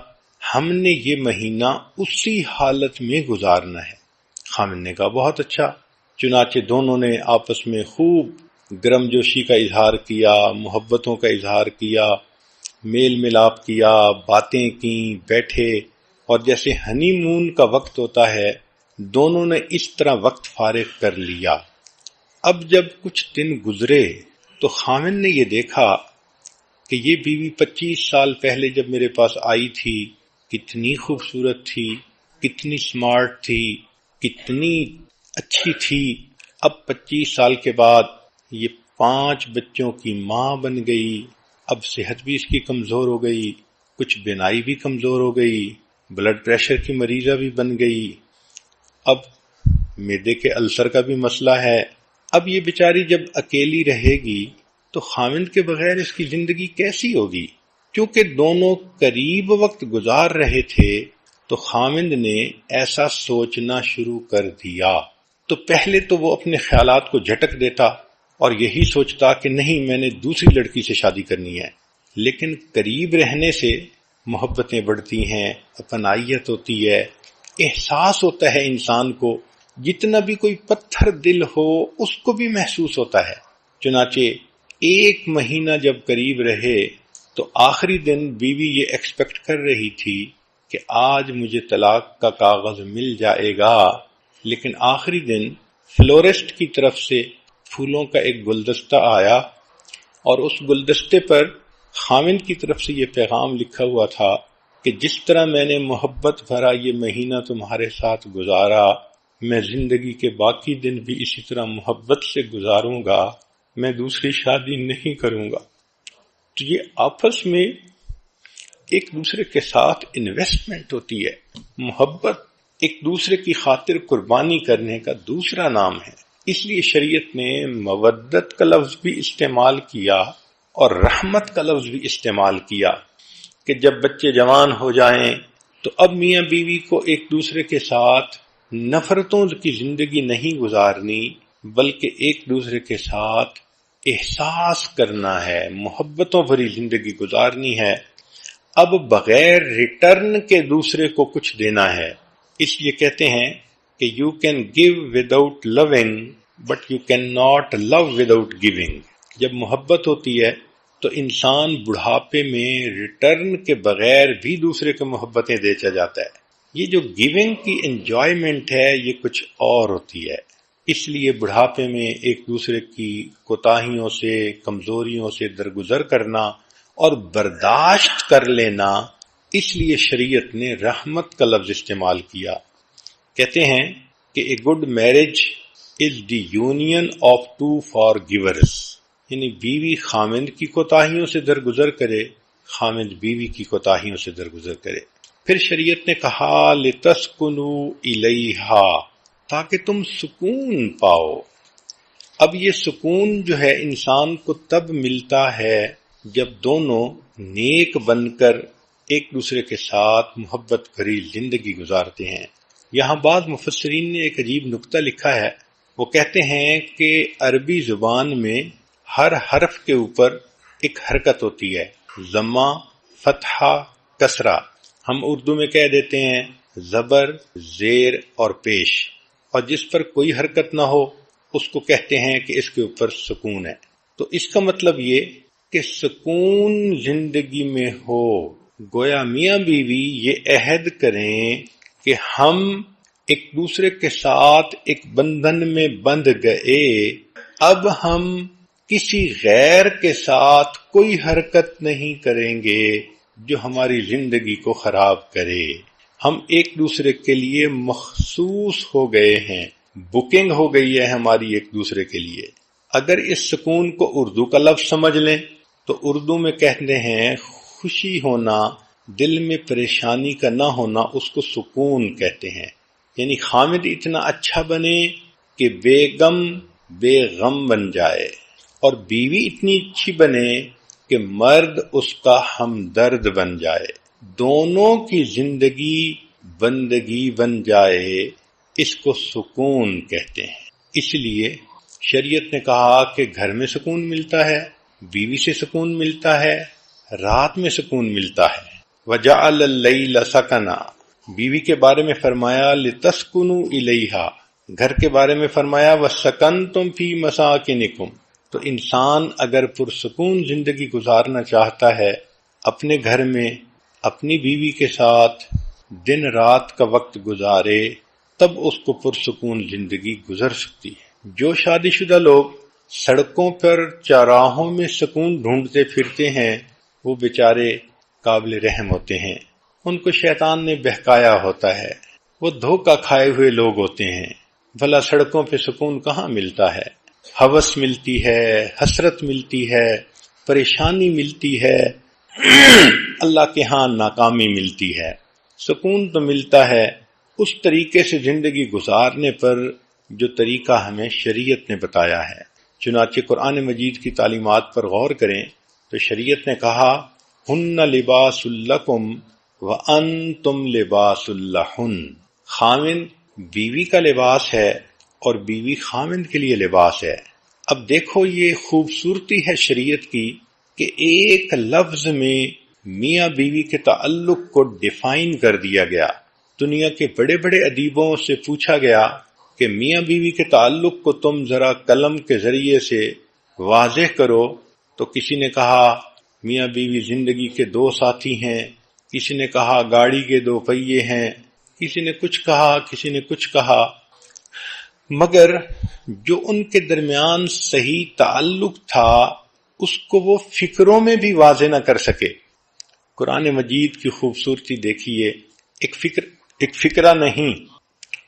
ہم نے یہ مہینہ اسی حالت میں گزارنا ہے۔ خامن نے کہا بہت اچھا۔ چنانچہ دونوں نے آپس میں خوب گرم جوشی کا اظہار کیا، محبتوں کا اظہار کیا، میل ملاپ کیا، باتیں کیں، بیٹھے، اور جیسے ہنی مون کا وقت ہوتا ہے دونوں نے اس طرح وقت فارغ کر لیا۔ اب جب کچھ دن گزرے تو خامن نے یہ دیکھا کہ یہ بیوی 25 سال پہلے جب میرے پاس آئی تھی کتنی خوبصورت تھی، کتنی سمارٹ تھی، کتنی اچھی تھی، اب 25 سال کے بعد یہ 5 بچوں کی ماں بن گئی، اب صحت بھی اس کی کمزور ہو گئی، کچھ بینائی بھی کمزور ہو گئی، بلڈ پریشر کی مریضہ بھی بن گئی، اب معدے کے السر کا بھی مسئلہ ہے۔ اب یہ بیچاری جب اکیلی رہے گی تو خامند کے بغیر اس کی زندگی کیسی ہوگی؟ کیونکہ دونوں قریب وقت گزار رہے تھے تو خامند نے ایسا سوچنا شروع کر دیا۔ تو پہلے تو وہ اپنے خیالات کو جھٹک دیتا اور یہی سوچتا کہ نہیں میں نے دوسری لڑکی سے شادی کرنی ہے، لیکن قریب رہنے سے محبتیں بڑھتی ہیں، اپنائیت ہوتی ہے، احساس ہوتا ہے انسان کو، جتنا بھی کوئی پتھر دل ہو اس کو بھی محسوس ہوتا ہے۔ چنانچہ 1 مہینہ جب قریب رہے تو آخری دن بیوی یہ ایکسپیکٹ کر رہی تھی کہ آج مجھے طلاق کا کاغذ مل جائے گا، لیکن آخری دن فلورسٹ کی طرف سے پھولوں کا ایک گلدستہ آیا اور اس گلدستے پر خامند کی طرف سے یہ پیغام لکھا ہوا تھا کہ جس طرح میں نے محبت بھرا یہ مہینہ تمہارے ساتھ گزارا، میں زندگی کے باقی دن بھی اسی طرح محبت سے گزاروں گا، میں دوسری شادی نہیں کروں گا۔ تو یہ آپس میں ایک دوسرے کے ساتھ انویسٹمنٹ ہوتی ہے۔ محبت ایک دوسرے کی خاطر قربانی کرنے کا دوسرا نام ہے۔ اس لیے شریعت نے مودت کا لفظ بھی استعمال کیا اور رحمت کا لفظ بھی استعمال کیا کہ جب بچے جوان ہو جائیں تو اب میاں بیوی کو ایک دوسرے کے ساتھ نفرتوں کی زندگی نہیں گزارنی، بلکہ ایک دوسرے کے ساتھ احساس کرنا ہے، محبتوں بھری زندگی گزارنی ہے۔ اب بغیر ریٹرن کے دوسرے کو کچھ دینا ہے۔ اس لیے کہتے ہیں کہ you can give without loving but you can not love without giving. جب محبت ہوتی ہے تو انسان بڑھاپے میں ریٹرن کے بغیر بھی دوسرے کو محبتیں دیتا جاتا ہے۔ یہ جو گیونگ کی انجوائمنٹ ہے یہ کچھ اور ہوتی ہے۔ اس لیے بڑھاپے میں ایک دوسرے کی کوتاہیوں سے، کمزوریوں سے درگزر کرنا اور برداشت کر لینا، اس لیے شریعت نے رحمت کا لفظ استعمال کیا۔ کہتے ہیں کہ a good marriage is the union of 2 فارگیورز، یعنی بیوی خامند کی کوتاہیوں سے درگزر کرے، خامند بیوی کی کوتاہیوں سے درگزر کرے۔ پھر شریعت نے کہا لِتَسْكُنُوا إِلَيْهَا، تاکہ تم سکون پاؤ۔ اب یہ سکون جو ہے انسان کو تب ملتا ہے جب دونوں نیک بن کر ایک دوسرے کے ساتھ محبت بھری زندگی گزارتے ہیں۔ یہاں بعض مفسرین نے ایک عجیب نکتہ لکھا ہے۔ وہ کہتے ہیں کہ عربی زبان میں ہر حرف کے اوپر ایک حرکت ہوتی ہے، ضمہ، فتحہ، کسرہ۔ ہم اردو میں کہہ دیتے ہیں زبر، زیر اور پیش، اور جس پر کوئی حرکت نہ ہو اس کو کہتے ہیں کہ اس کے اوپر سکون ہے۔ تو اس کا مطلب یہ کہ سکون زندگی میں ہو۔ گویا میاں بیوی یہ عہد کریں کہ ہم ایک دوسرے کے ساتھ ایک بندھن میں بندھ گئے، اب ہم کسی غیر کے ساتھ کوئی حرکت نہیں کریں گے جو ہماری زندگی کو خراب کرے۔ ہم ایک دوسرے کے لیے مخصوص ہو گئے ہیں، بکنگ ہو گئی ہے ہماری ایک دوسرے کے لیے۔ اگر اس سکون کو اردو کا لفظ سمجھ لیں تو اردو میں کہتے ہیں خوشی ہونا، دل میں پریشانی کا نہ ہونا، اس کو سکون کہتے ہیں۔ یعنی خامد اتنا اچھا بنے کہ بیگم بے غم بن جائے، اور بیوی اتنی اچھی بنے کہ مرد اس کا ہمدرد بن جائے، دونوں کی زندگی بندگی بن جائے، اس کو سکون کہتے ہیں۔ اس لیے شریعت نے کہا کہ گھر میں سکون ملتا ہے، بیوی سے سکون ملتا ہے، رات میں سکون ملتا ہے۔ وَجَعَلَ اللَّيْلَ سَكَنًا، بیوی کے بارے میں فرمایا لِتَسْكُنُوا إِلَيْهَا، گھر کے بارے میں فرمایا وَسَكَنْتُمْ فِي مَسَاكِنِكُمْ۔ تو انسان اگر پرسکون زندگی گزارنا چاہتا ہے اپنے گھر میں اپنی بیوی کے ساتھ دن رات کا وقت گزارے، تب اس کو پرسکون زندگی گزر سکتی ہے۔ جو شادی شدہ لوگ سڑکوں پر چوراہوں میں سکون ڈھونڈتے پھرتے ہیں وہ بیچارے قابل رحم ہوتے ہیں، ان کو شیطان نے بہکایا ہوتا ہے، وہ دھوکہ کھائے ہوئے لوگ ہوتے ہیں۔ بھلا سڑکوں پہ سکون کہاں ملتا ہے؟ ہوس ملتی ہے، حسرت ملتی ہے، پریشانی ملتی ہے، اللہ کے ہاں ناکامی ملتی ہے۔ سکون تو ملتا ہے اس طریقے سے زندگی گزارنے پر جو طریقہ ہمیں شریعت نے بتایا ہے۔ چنانچہ قرآن مجید کی تعلیمات پر غور کریں تو شریعت نے کہا ہن لباس لکم وانتم لباس لہن، خاوند بیوی کا لباس ہے اور بیوی خاوند کے لیے لباس ہے۔ اب دیکھو یہ خوبصورتی ہے شریعت کی کہ ایک لفظ میں میاں بیوی کے تعلق کو ڈیفائن کر دیا گیا۔ دنیا کے بڑے بڑے ادیبوں سے پوچھا گیا کہ میاں بیوی کے تعلق کو تم ذرا قلم کے ذریعے سے واضح کرو، تو کسی نے کہا میاں بیوی زندگی کے دو ساتھی ہیں، کسی نے کہا گاڑی کے دو پہیے ہیں، کسی نے کچھ کہا، کسی نے کچھ کہا، مگر جو ان کے درمیان صحیح تعلق تھا اس کو وہ فکروں میں بھی واضح نہ کر سکے۔ قرآن مجید کی خوبصورتی دیکھیے، ایک فکرہ نہیں،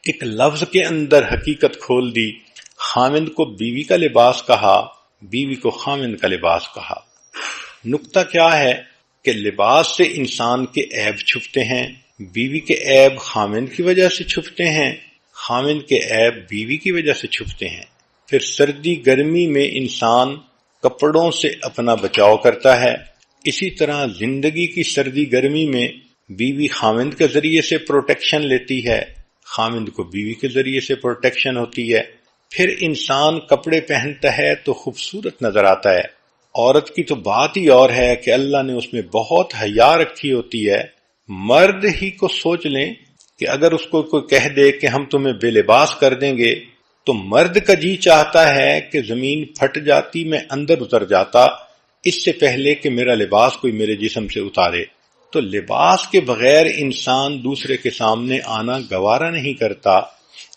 ایک لفظ کے اندر حقیقت کھول دی۔ خاوند کو بیوی کا لباس کہا، بیوی کو خاوند کا لباس کہا۔ نکتہ کیا ہے کہ لباس سے انسان کے عیب چھپتے ہیں، بیوی کے عیب خاوند کی وجہ سے چھپتے ہیں، خاوند کے عیب بیوی کی وجہ سے چھپتے ہیں۔ پھر سردی گرمی میں انسان کپڑوں سے اپنا بچاؤ کرتا ہے، اسی طرح زندگی کی سردی گرمی میں بیوی خاوند کے ذریعے سے پروٹیکشن لیتی ہے، خاوند کو بیوی کے ذریعے سے پروٹیکشن ہوتی ہے۔ پھر انسان کپڑے پہنتا ہے تو خوبصورت نظر آتا ہے۔ عورت کی تو بات ہی اور ہے کہ اللہ نے اس میں بہت حیا رکھی ہوتی ہے۔ مرد ہی کو سوچ لیں کہ اگر اس کو کوئی کہہ دے کہ ہم تمہیں بے لباس کر دیں گے تو مرد کا جی چاہتا ہے کہ زمین پھٹ جاتی، میں اندر اتر جاتا اس سے پہلے کہ میرا لباس کوئی میرے جسم سے اتارے۔ تو لباس کے بغیر انسان دوسرے کے سامنے آنا گوارا نہیں کرتا،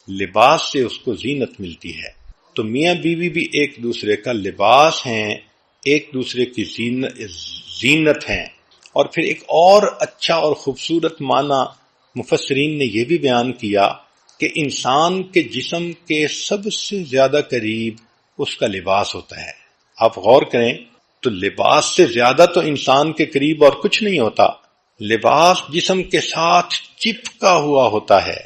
لباس سے اس کو زینت ملتی ہے۔ تو میاں بیوی بھی ایک دوسرے کا لباس ہیں، ایک دوسرے کی زینت ہیں۔ اور پھر ایک اور اچھا اور خوبصورت معنی مفسرین نے یہ بھی بیان کیا کہ انسان کے جسم کے سب سے زیادہ قریب اس کا لباس ہوتا ہے۔ آپ غور کریں تو لباس سے زیادہ تو انسان کے قریب اور کچھ نہیں ہوتا، لباس جسم کے ساتھ چپکا ہوا ہوتا ہے،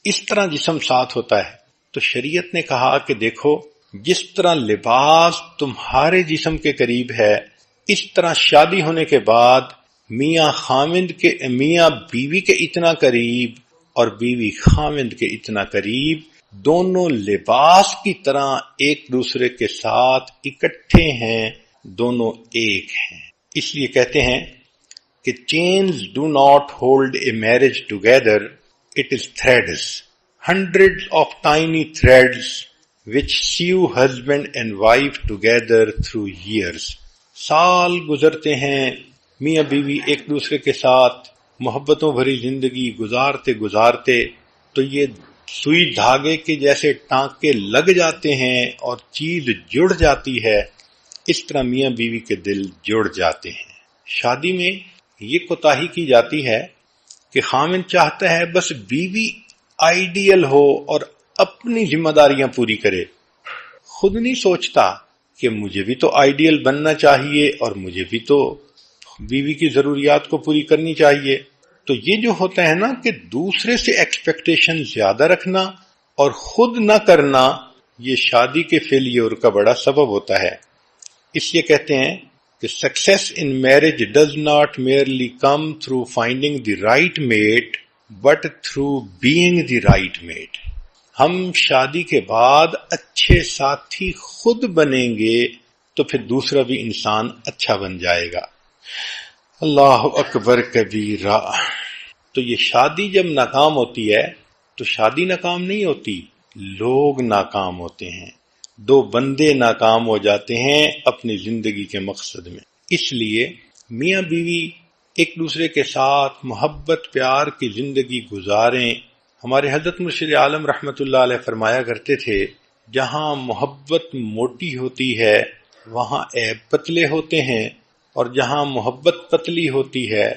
اس طرح جسم ساتھ ہوتا ہے۔ تو شریعت نے کہا کہ دیکھو جس طرح لباس تمہارے جسم کے قریب ہے، اس طرح شادی ہونے کے بعد میاں بیوی کے اتنا قریب اور بیوی خاوند کے اتنا قریب، دونوں لباس کی طرح ایک دوسرے کے ساتھ اکٹھے ہیں، دونوں ایک ہیں۔ اس لیے کہتے ہیں کہ chains do not hold a marriage together, it is threads, hundreds of tiny threads which sew husband and wife together through years. سال گزرتے ہیں میاں بیوی ایک دوسرے کے ساتھ محبتوں بھری زندگی گزارتے تو یہ سوئی دھاگے کے جیسے ٹانکے لگ جاتے ہیں اور چیز جڑ جاتی ہے، اس طرح میاں بیوی کے دل جڑ جاتے ہیں۔ شادی میں یہ کوتاہی کی جاتی ہے کہ خاوند چاہتا ہے بس بیوی آئیڈیل ہو اور اپنی ذمہ داریاں پوری کرے، خود نہیں سوچتا کہ مجھے بھی تو آئیڈیل بننا چاہیے اور مجھے بھی تو بیوی کی ضروریات کو پوری کرنی چاہیے۔ تو یہ جو ہوتا ہے نا کہ دوسرے سے ایکسپیکٹیشن زیادہ رکھنا اور خود نہ کرنا، یہ شادی کے فیلیور کا بڑا سبب ہوتا ہے۔ اس لیے کہتے ہیں کہ success in marriage does not merely come through finding the right mate but through being the right mate. ہم شادی کے بعد اچھے ساتھی خود بنیں گے تو پھر دوسرا بھی انسان اچھا بن جائے گا۔ اللہ اکبر کبیرہ۔ تو یہ شادی جب ناکام ہوتی ہے تو شادی ناکام نہیں ہوتی، لوگ ناکام ہوتے ہیں، دو بندے ناکام ہو جاتے ہیں اپنی زندگی کے مقصد میں۔ اس لیے میاں بیوی ایک دوسرے کے ساتھ محبت پیار کی زندگی گزاریں۔ ہمارے حضرت مرشد عالم رحمت اللہ علیہ فرمایا کرتے تھے، جہاں محبت موٹی ہوتی ہے وہاں عیب پتلے ہوتے ہیں، اور جہاں محبت پتلی ہوتی ہے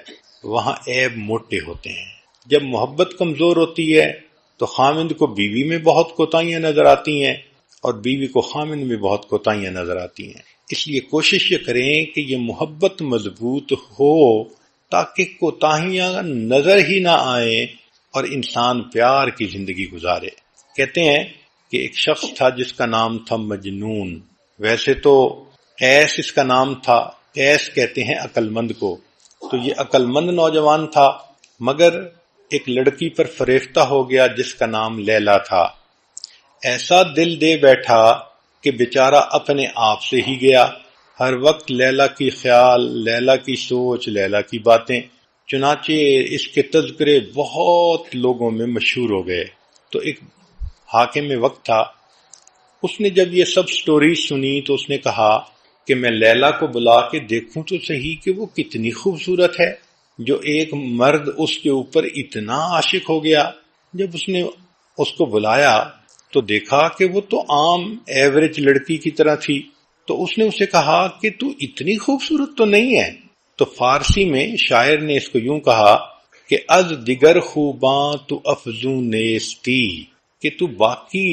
وہاں عیب موٹے ہوتے ہیں۔ جب محبت کمزور ہوتی ہے تو خاوند کو بیوی میں بہت کوتاہیاں نظر آتی ہیں اور بیوی کو خاوند میں بہت کوتاہیاں نظر آتی ہیں۔ اس لیے کوشش یہ کریں کہ یہ محبت مضبوط ہو تاکہ کوتاہیاں نظر ہی نہ آئیں اور انسان پیار کی زندگی گزارے۔ کہتے ہیں کہ ایک شخص تھا جس کا نام تھا مجنون۔ ویسے تو قیس اس کا نام تھا، قیس کہتے ہیں عقل مند کو۔ تو یہ عقل مند نوجوان تھا، مگر ایک لڑکی پر فریفتہ ہو گیا جس کا نام لیلا تھا۔ ایسا دل دے بیٹھا کہ بیچارہ اپنے آپ سے ہی گیا، ہر وقت لیلا کی خیال، لیلا کی سوچ، لیلا کی باتیں، چنانچہ اس کے تذکرے بہت لوگوں میں مشہور ہو گئے۔ تو ایک حاکم وقت تھا، اس نے جب یہ سب سٹوری سنی تو اس نے کہا کہ میں لیلا کو بلا کے دیکھوں تو صحیح کہ وہ کتنی خوبصورت ہے جو ایک مرد اس کے اوپر اتنا عاشق ہو گیا۔ جب اس نے اس کو بلایا تو دیکھا کہ وہ تو عام ایوریج لڑکی کی طرح تھی، تو اس نے اسے کہا کہ تو اتنی خوبصورت تو نہیں ہے۔ تو فارسی میں شاعر نے اس کو یوں کہا کہ از دیگر خوباں تو افزون نیستی، کہ تو باقی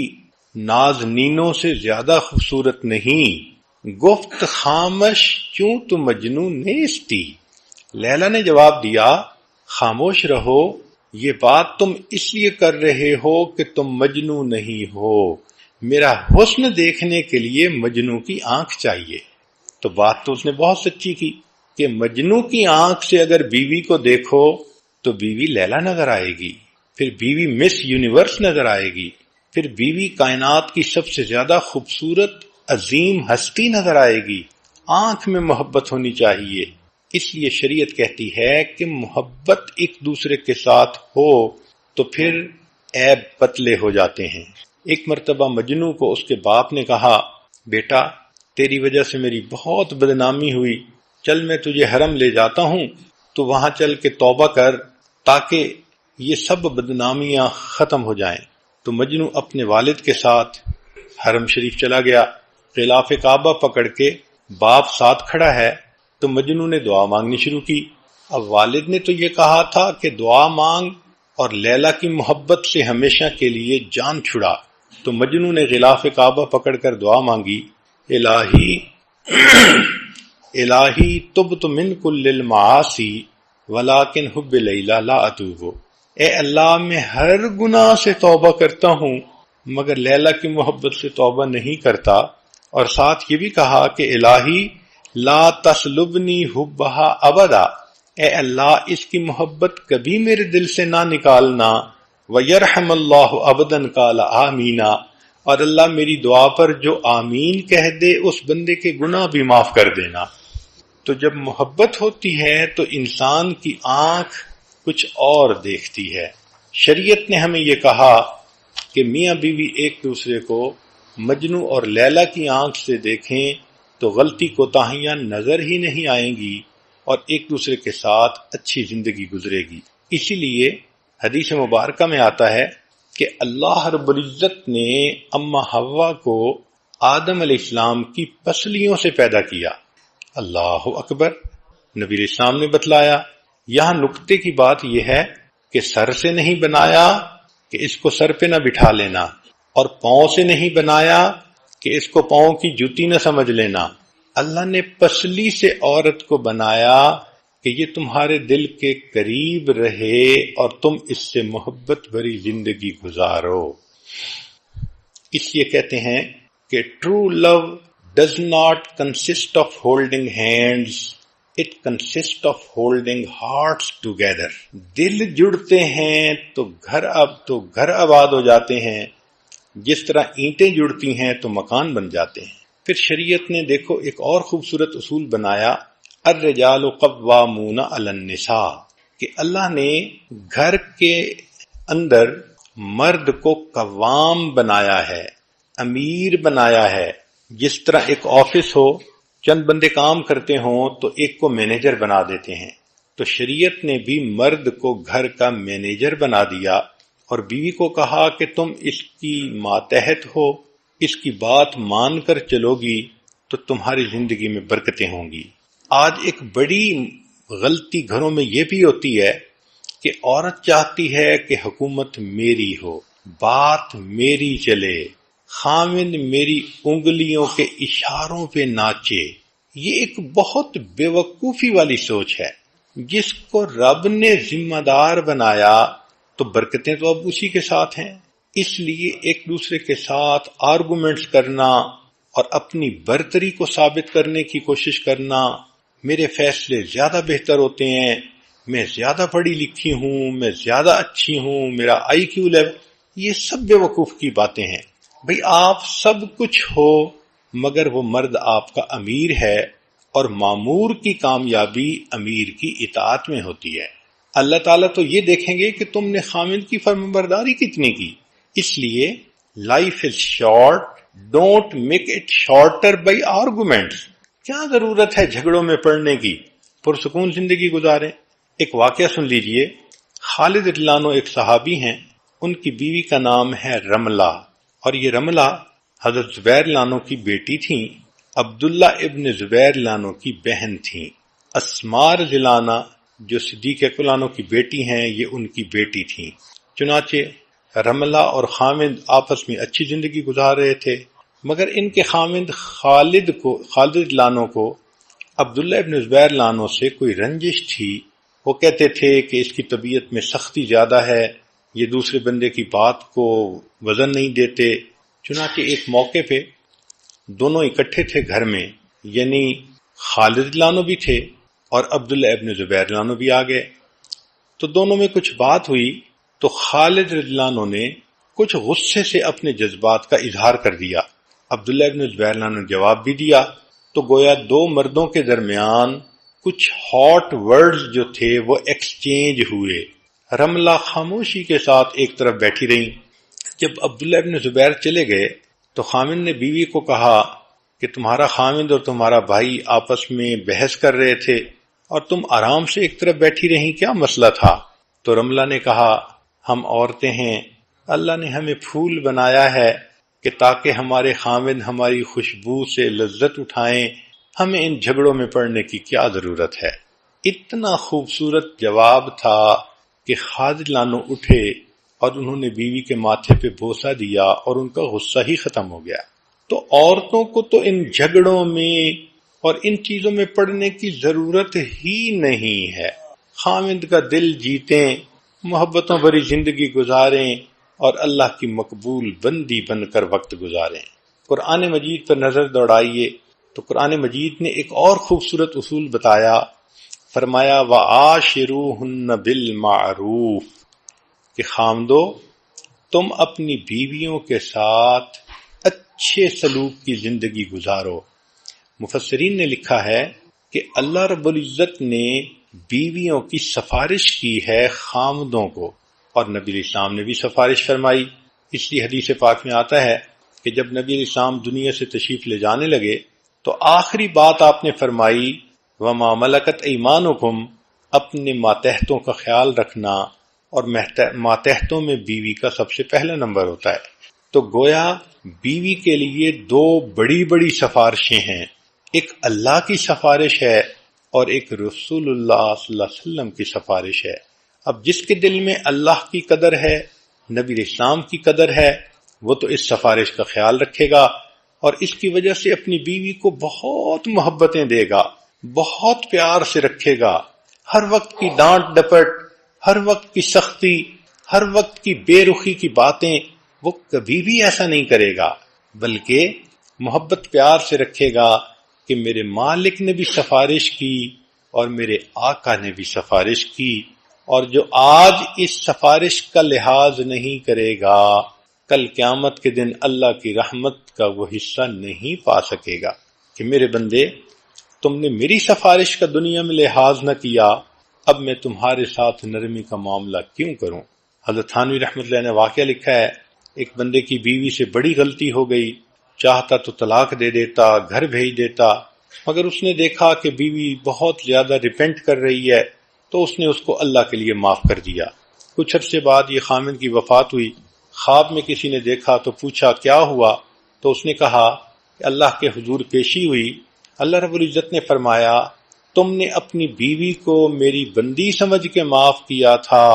نازنینوں سے زیادہ خوبصورت نہیں۔ گفت خامش کیوں تو مجنون نیستی، لیلا نے جواب دیا خاموش رہو، یہ بات تم اس لیے کر رہے ہو کہ تم مجنو نہیں ہو، میرا حسن دیکھنے کے لیے مجنو کی آنکھ چاہیے۔ تو بات تو اس نے بہت سچی کی کہ مجنو کی آنکھ سے اگر بیوی کو دیکھو تو بیوی لیلا نظر آئے گی، پھر بیوی مس یونیورس نظر آئے گی، پھر بیوی کائنات کی سب سے زیادہ خوبصورت عظیم ہستی نظر آئے گی۔ آنکھ میں محبت ہونی چاہیے۔ اس لیے شریعت کہتی ہے کہ محبت ایک دوسرے کے ساتھ ہو تو پھر عیب پتلے ہو جاتے ہیں۔ ایک مرتبہ مجنو کو اس کے باپ نے کہا، بیٹا تیری وجہ سے میری بہت بدنامی ہوئی، چل میں تجھے حرم لے جاتا ہوں، تو وہاں چل کے توبہ کر تاکہ یہ سب بدنامیاں ختم ہو جائیں۔ تو مجنو اپنے والد کے ساتھ حرم شریف چلا گیا، غلاف کعبہ پکڑ کے باپ ساتھ کھڑا ہے، تو مجنو نے دعا مانگنی شروع کی۔ اب والد نے تو یہ کہا تھا کہ دعا مانگ اور لیلا کی محبت سے ہمیشہ کے لیے جان چھڑا، تو مجنو نے غلاف کعبہ پکڑ کر دعا مانگی، الہی الہی تبت من کل المعاصی ولکن حب لیلا لا اتوب، اے اللہ میں ہر گناہ سے توبہ کرتا ہوں مگر لیلا کی محبت سے توبہ نہیں کرتا۔ اور ساتھ یہ بھی کہا کہ الہی لا تسلبنی حبہا ابدا، اے اللہ اس کی محبت کبھی میرے دل سے نہ نکالنا۔ وَيَرْحَمَ اللَّهُ أَبَدًا قَالَ آمِينَ، اور اللہ میری دعا پر جو آمین کہہ دے اس بندے کے گناہ بھی معاف کر دینا۔ تو جب محبت ہوتی ہے تو انسان کی آنکھ کچھ اور دیکھتی ہے۔ شریعت نے ہمیں یہ کہا کہ میاں بیوی ایک دوسرے کو مجنو اور لیلا کی آنکھ سے دیکھیں تو غلطی کوتاہیاں نظر ہی نہیں آئیں گی اور ایک دوسرے کے ساتھ اچھی زندگی گزرے گی۔ اسی لیے حدیث مبارکہ میں آتا ہے کہ اللہ رب العزت نے اما حوا کو آدم علیہ السلام کی پسلیوں سے پیدا کیا۔ اللہ اکبر، نبی علیہ السلام نے بتلایا۔ یہاں نکتے کی بات یہ ہے کہ سر سے نہیں بنایا کہ اس کو سر پہ نہ بٹھا لینا، اور پاؤں سے نہیں بنایا کہ اس کو پاؤں کی جوتی نہ سمجھ لینا۔ اللہ نے پسلی سے عورت کو بنایا کہ یہ تمہارے دل کے قریب رہے اور تم اس سے محبت بھری زندگی گزارو۔ اس لیے کہتے ہیں کہ true love does not consist of holding hands, it consist of holding hearts together. دل جڑتے ہیں تو گھر آباد ہو جاتے ہیں، جس طرح اینٹیں جڑتی ہیں تو مکان بن جاتے ہیں۔ پھر شریعت نے دیکھو ایک اور خوبصورت اصول بنایا، الرجال قوامون علی النساء، کہ اللہ نے گھر کے اندر مرد کو قوام بنایا ہے، امیر بنایا ہے۔ جس طرح ایک آفس ہو، چند بندے کام کرتے ہوں تو ایک کو مینیجر بنا دیتے ہیں، تو شریعت نے بھی مرد کو گھر کا مینیجر بنا دیا اور بیوی کو کہا کہ تم اس کی ماتحت ہو، اس کی بات مان کر چلو گی تو تمہاری زندگی میں برکتیں ہوں گی۔ آج ایک بڑی غلطی گھروں میں یہ بھی ہوتی ہے کہ عورت چاہتی ہے کہ حکومت میری ہو، بات میری چلے، خاوند میری انگلیوں کے اشاروں پہ ناچے۔ یہ ایک بہت بے وقوفی والی سوچ ہے۔ جس کو رب نے ذمہ دار بنایا تو برکتیں تو اب اسی کے ساتھ ہیں۔ اس لیے ایک دوسرے کے ساتھ آرگومنٹس کرنا اور اپنی برتری کو ثابت کرنے کی کوشش کرنا، میرے فیصلے زیادہ بہتر ہوتے ہیں، میں زیادہ پڑھی لکھی ہوں، میں زیادہ اچھی ہوں، میرا آئی کیو لیول، یہ سب بے وقوف کی باتیں ہیں۔ بھئی آپ سب کچھ ہو مگر وہ مرد آپ کا امیر ہے، اور مامور کی کامیابی امیر کی اطاعت میں ہوتی ہے۔ اللہ تعالیٰ تو یہ دیکھیں گے کہ تم نے خامند کی فرمانبرداری کتنی کی۔ اس لیے life is short, don't make it shorter by arguments. کیا ضرورت ہے جھگڑوں میں پڑنے کی، پرسکون زندگی گزاریں۔ ایک واقعہ سن لیجئے۔ خالد رضی اللہ عنہ ایک صحابی ہیں، ان کی بیوی کا نام ہے رملہ، اور یہ رملہ حضرت زبیر رضی اللہ عنہ کی بیٹی تھیں، عبداللہ ابن زبیر رضی اللہ عنہ کی بہن تھیں۔ اسماء رضی اللہ عنہ جو صدیق اکبر رضی اللہ عنہ کی بیٹی ہیں، یہ ان کی بیٹی تھیں۔ چنانچہ رملہ اور خامد آپس میں اچھی زندگی گزار رہے تھے، مگر ان کے خامد خالد رضی اللہ عنہ کو عبداللہ ابن زبیر رضی اللہ عنہ سے کوئی رنجش تھی۔ وہ کہتے تھے کہ اس کی طبیعت میں سختی زیادہ ہے، یہ دوسرے بندے کی بات کو وزن نہیں دیتے۔ چنانچہ ایک موقع پہ دونوں اکٹھے تھے گھر میں، یعنی خالد رضی اللہ عنہ بھی تھے اور عبداللہ ابن زبیر رضی اللہ عنہ بھی آ گئے۔ تو دونوں میں کچھ بات ہوئی تو خالد رضی اللہ عنہ نے کچھ غصے سے اپنے جذبات کا اظہار کر دیا، عبداللہ ابن زبیر رضی اللہ عنہ نے جواب بھی دیا، تو گویا دو مردوں کے درمیان کچھ ہاٹ ورڈز جو تھے وہ ایکسچینج ہوئے۔ رملہ خاموشی کے ساتھ ایک طرف بیٹھی رہیں۔ جب عبداللہ ابن زبیر چلے گئے تو خامد نے بیوی کو کہا کہ تمہارا خامد اور تمہارا بھائی آپس میں بحث کر رہے تھے اور تم آرام سے ایک طرف بیٹھی رہیں، کیا مسئلہ تھا؟ تو رملہ نے کہا ہم عورتیں ہیں، اللہ نے ہمیں پھول بنایا ہے کہ تاکہ ہمارے خامد ہماری خوشبو سے لذت اٹھائیں، ہمیں ان جھگڑوں میں پڑنے کی کیا ضرورت ہے۔ اتنا خوبصورت جواب تھا کہ خالد لانو اٹھے اور انہوں نے بیوی کے ماتھے پہ بوسہ دیا اور ان کا غصہ ہی ختم ہو گیا۔ تو عورتوں کو تو ان جھگڑوں میں اور ان چیزوں میں پڑنے کی ضرورت ہی نہیں ہے۔ خامد کا دل جیتیں، محبتوں بھری زندگی گزاریں اور اللہ کی مقبول بندی بن کر وقت گزاریں۔ قرآن مجید پر نظر دوڑائیے تو قرآن مجید نے ایک اور خوبصورت اصول بتایا، فرمایا وَعَاشِرُوهُنَّ بِالْمَعْرُوفِ، کہ خامدو تم اپنی بیویوں کے ساتھ اچھے سلوک کی زندگی گزارو۔ مفسرین نے لکھا ہے کہ اللہ رب العزت نے بیویوں کی سفارش کی ہے خامدوں کو، اور نبی علیہ السلام نے بھی سفارش فرمائی۔ اس لیے حدیث پاک میں آتا ہے کہ جب نبی علیہ السلام دنیا سے تشریف لے جانے لگے تو آخری بات آپ نے فرمائی وَمَا مَلَكَتْ أَيْمَانُكُمْ، اپنے ماتحتوں کا خیال رکھنا، اور ماتحتوں میں بیوی کا سب سے پہلا نمبر ہوتا ہے۔ تو گویا بیوی کے لیے دو بڑی بڑی سفارشیں ہیں، ایک اللہ کی سفارش ہے اور ایک رسول اللہ صلی اللہ علیہ وسلم کی سفارش ہے۔ اب جس کے دل میں اللہ کی قدر ہے، نبی اسلام کی قدر ہے، وہ تو اس سفارش کا خیال رکھے گا اور اس کی وجہ سے اپنی بیوی کو بہت محبتیں دے گا، بہت پیار سے رکھے گا، ہر وقت کی ڈانٹ ڈپٹ، ہر وقت کی سختی، ہر وقت کی بے رخی کی باتیں وہ کبھی بھی ایسا نہیں کرے گا، بلکہ محبت پیار سے رکھے گا کہ میرے مالک نے بھی سفارش کی اور میرے آقا نے بھی سفارش کی، اور جو آج اس سفارش کا لحاظ نہیں کرے گا کل قیامت کے دن اللہ کی رحمت کا وہ حصہ نہیں پا سکے گا کہ میرے بندے تم نے میری سفارش کا دنیا میں لحاظ نہ کیا، اب میں تمہارے ساتھ نرمی کا معاملہ کیوں کروں۔ حضرت تھانوی رحمۃ اللہ نے واقعہ لکھا ہے، ایک بندے کی بیوی سے بڑی غلطی ہو گئی، چاہتا تو طلاق دے دیتا، گھر بھیج دیتا، مگر اس نے دیکھا کہ بیوی بہت زیادہ ریپینٹ کر رہی ہے تو اس نے اس کو اللہ کے لیے معاف کر دیا۔ کچھ عرصے بعد یہ خامند کی وفات ہوئی، خواب میں کسی نے دیکھا تو پوچھا کیا ہوا، تو اس نے کہا کہ اللہ کے حضور پیشی ہوئی، اللہ رب العزت نے فرمایا تم نے اپنی بیوی کو میری بندی سمجھ کے معاف کیا تھا،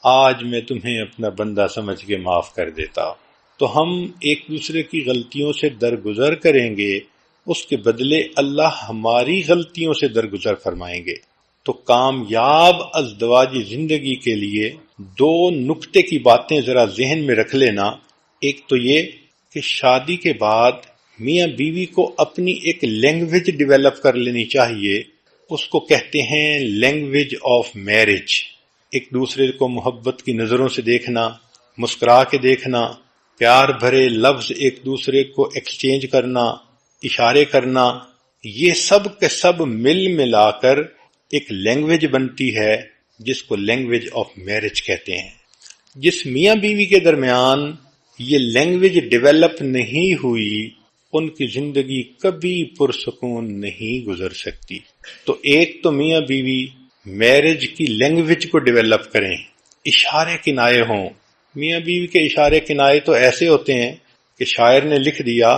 آج میں تمہیں اپنا بندہ سمجھ کے معاف کر دیتا۔ تو ہم ایک دوسرے کی غلطیوں سے درگزر کریں گے، اس کے بدلے اللہ ہماری غلطیوں سے درگزر فرمائیں گے۔ تو کامیاب ازدواجی زندگی کے لیے دو نکتے کی باتیں ذرا ذہن میں رکھ لینا۔ ایک تو یہ کہ شادی کے بعد میاں بیوی کو اپنی ایک لینگویج ڈیولپ کر لینی چاہیے، اس کو کہتے ہیں لینگویج آف میرج۔ ایک دوسرے کو محبت کی نظروں سے دیکھنا، مسکرا کے دیکھنا، پیار بھرے لفظ ایک دوسرے کو ایکسچینج کرنا، اشارے کرنا، یہ سب کے سب مل ملا کر ایک لینگویج بنتی ہے جس کو لینگویج آف میرج کہتے ہیں۔ جس میاں بیوی کے درمیان یہ لینگویج ڈیولپ نہیں ہوئی ان کی زندگی کبھی پرسکون نہیں گزر سکتی۔ تو ایک تو میاں بیوی میرج کی لینگویج کو ڈیولپ کریں، اشارے کنائے ہوں۔ میاں بیوی کے اشارے کنائے تو ایسے ہوتے ہیں کہ شاعر نے لکھ دیا،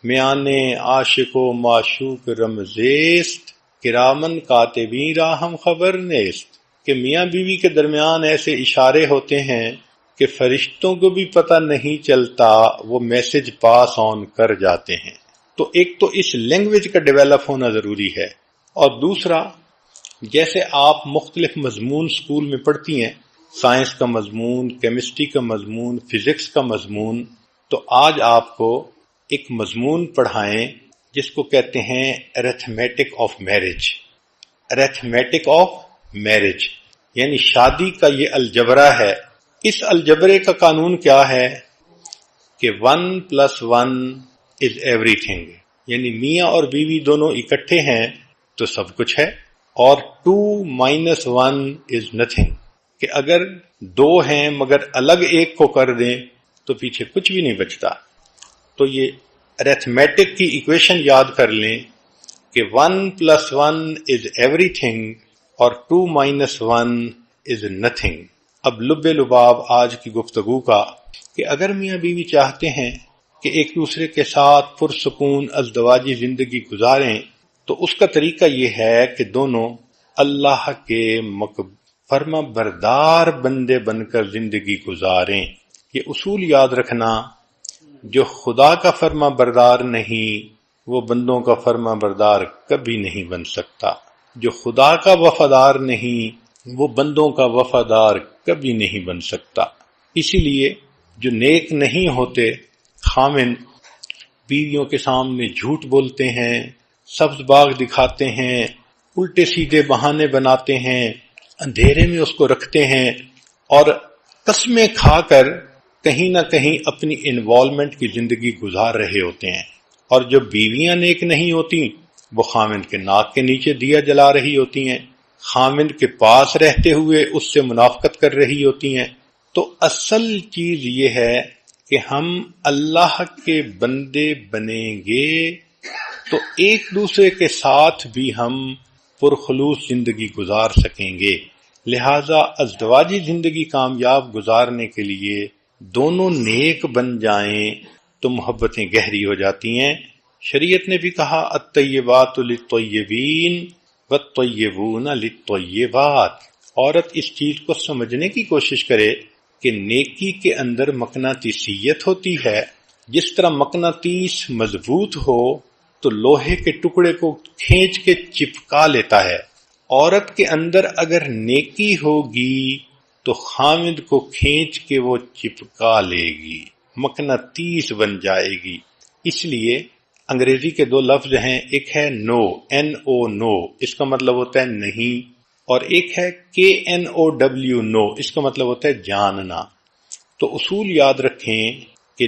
میانے عاشق و معشوق رمزیست، کرامن کاتبین راہم خبر نیست، کہ میاں بیوی کے درمیان ایسے اشارے ہوتے ہیں کہ فرشتوں کو بھی پتہ نہیں چلتا، وہ میسج پاس آن کر جاتے ہیں۔ تو ایک تو اس لینگویج کا ڈیولپ ہونا ضروری ہے، اور دوسرا جیسے آپ مختلف مضمون سکول میں پڑھتی ہیں، سائنس کا مضمون، کیمسٹری کا مضمون، فزکس کا مضمون، تو آج آپ کو ایک مضمون پڑھائیں جس کو کہتے ہیں arithmetic of marriage. Arithmetic of marriage یعنی شادی کا یہ الجبرا ہے۔ اس الجبرے کا قانون کیا ہے کہ 1+1 is everything، یعنی میاں اور بیوی دونوں اکٹھے ہیں تو سب کچھ ہے، اور 2-1 is nothing، کہ اگر دو ہیں مگر الگ ایک کو کر دیں تو پیچھے کچھ بھی نہیں بچتا۔ تو یہ ارتھمیٹک کی ایکویشن یاد کر لیں کہ 1+1 is everything اور 2-1 is nothing۔ اب لب لباب آج کی گفتگو کا کہ اگر میاں بیوی چاہتے ہیں کہ ایک دوسرے کے ساتھ پرسکون ازدواجی زندگی گزاریں تو اس کا طریقہ یہ ہے کہ دونوں اللہ کے فرما بردار بندے بن کر زندگی گزاریں۔ یہ اصول یاد رکھنا، جو خدا کا فرما بردار نہیں وہ بندوں کا فرما بردار کبھی نہیں بن سکتا، جو خدا کا وفادار نہیں وہ بندوں کا وفادار کبھی نہیں بن سکتا۔ اسی لیے جو نیک نہیں ہوتے خامن بیویوں کے سامنے جھوٹ بولتے ہیں، سبز باغ دکھاتے ہیں، الٹے سیدھے بہانے بناتے ہیں، اندھیرے میں اس کو رکھتے ہیں اور قسمیں کھا کر کہیں نہ کہیں اپنی انوالومنٹ کی زندگی گزار رہے ہوتے ہیں، اور جو بیویاں نیک نہیں ہوتی وہ خامند کے ناک کے نیچے دیا جلا رہی ہوتی ہیں، خامند کے پاس رہتے ہوئے اس سے منافقت کر رہی ہوتی ہیں۔ تو اصل چیز یہ ہے کہ ہم اللہ کے بندے بنیں گے تو ایک دوسرے کے ساتھ بھی ہم پرخلوص زندگی گزار سکیں گے۔ لہذا ازدواجی زندگی کامیاب گزارنے کے لیے دونوں نیک بن جائیں تو محبتیں گہری ہو جاتی ہیں۔ شریعت نے بھی کہا الطیبات للطیبین والطیبون للطیبات۔ عورت اس چیز کو سمجھنے کی کوشش کرے کہ نیکی کے اندر مقناطیسیت ہوتی ہے۔ جس طرح مقناطیس مضبوط ہو تو لوہے کے ٹکڑے کو کھینچ کے چپکا لیتا ہے، عورت کے اندر اگر نیکی ہوگی تو خامد کو کھینچ کے وہ چپکا لے گی، مقناطیس بن جائے گی۔ اس لیے انگریزی کے دو لفظ ہیں، ایک ہے نو، NO نو، اس کا مطلب ہوتا ہے نہیں، اور ایک ہے KNOW نو، اس کا مطلب ہوتا ہے جاننا۔ تو اصول یاد رکھیں کہ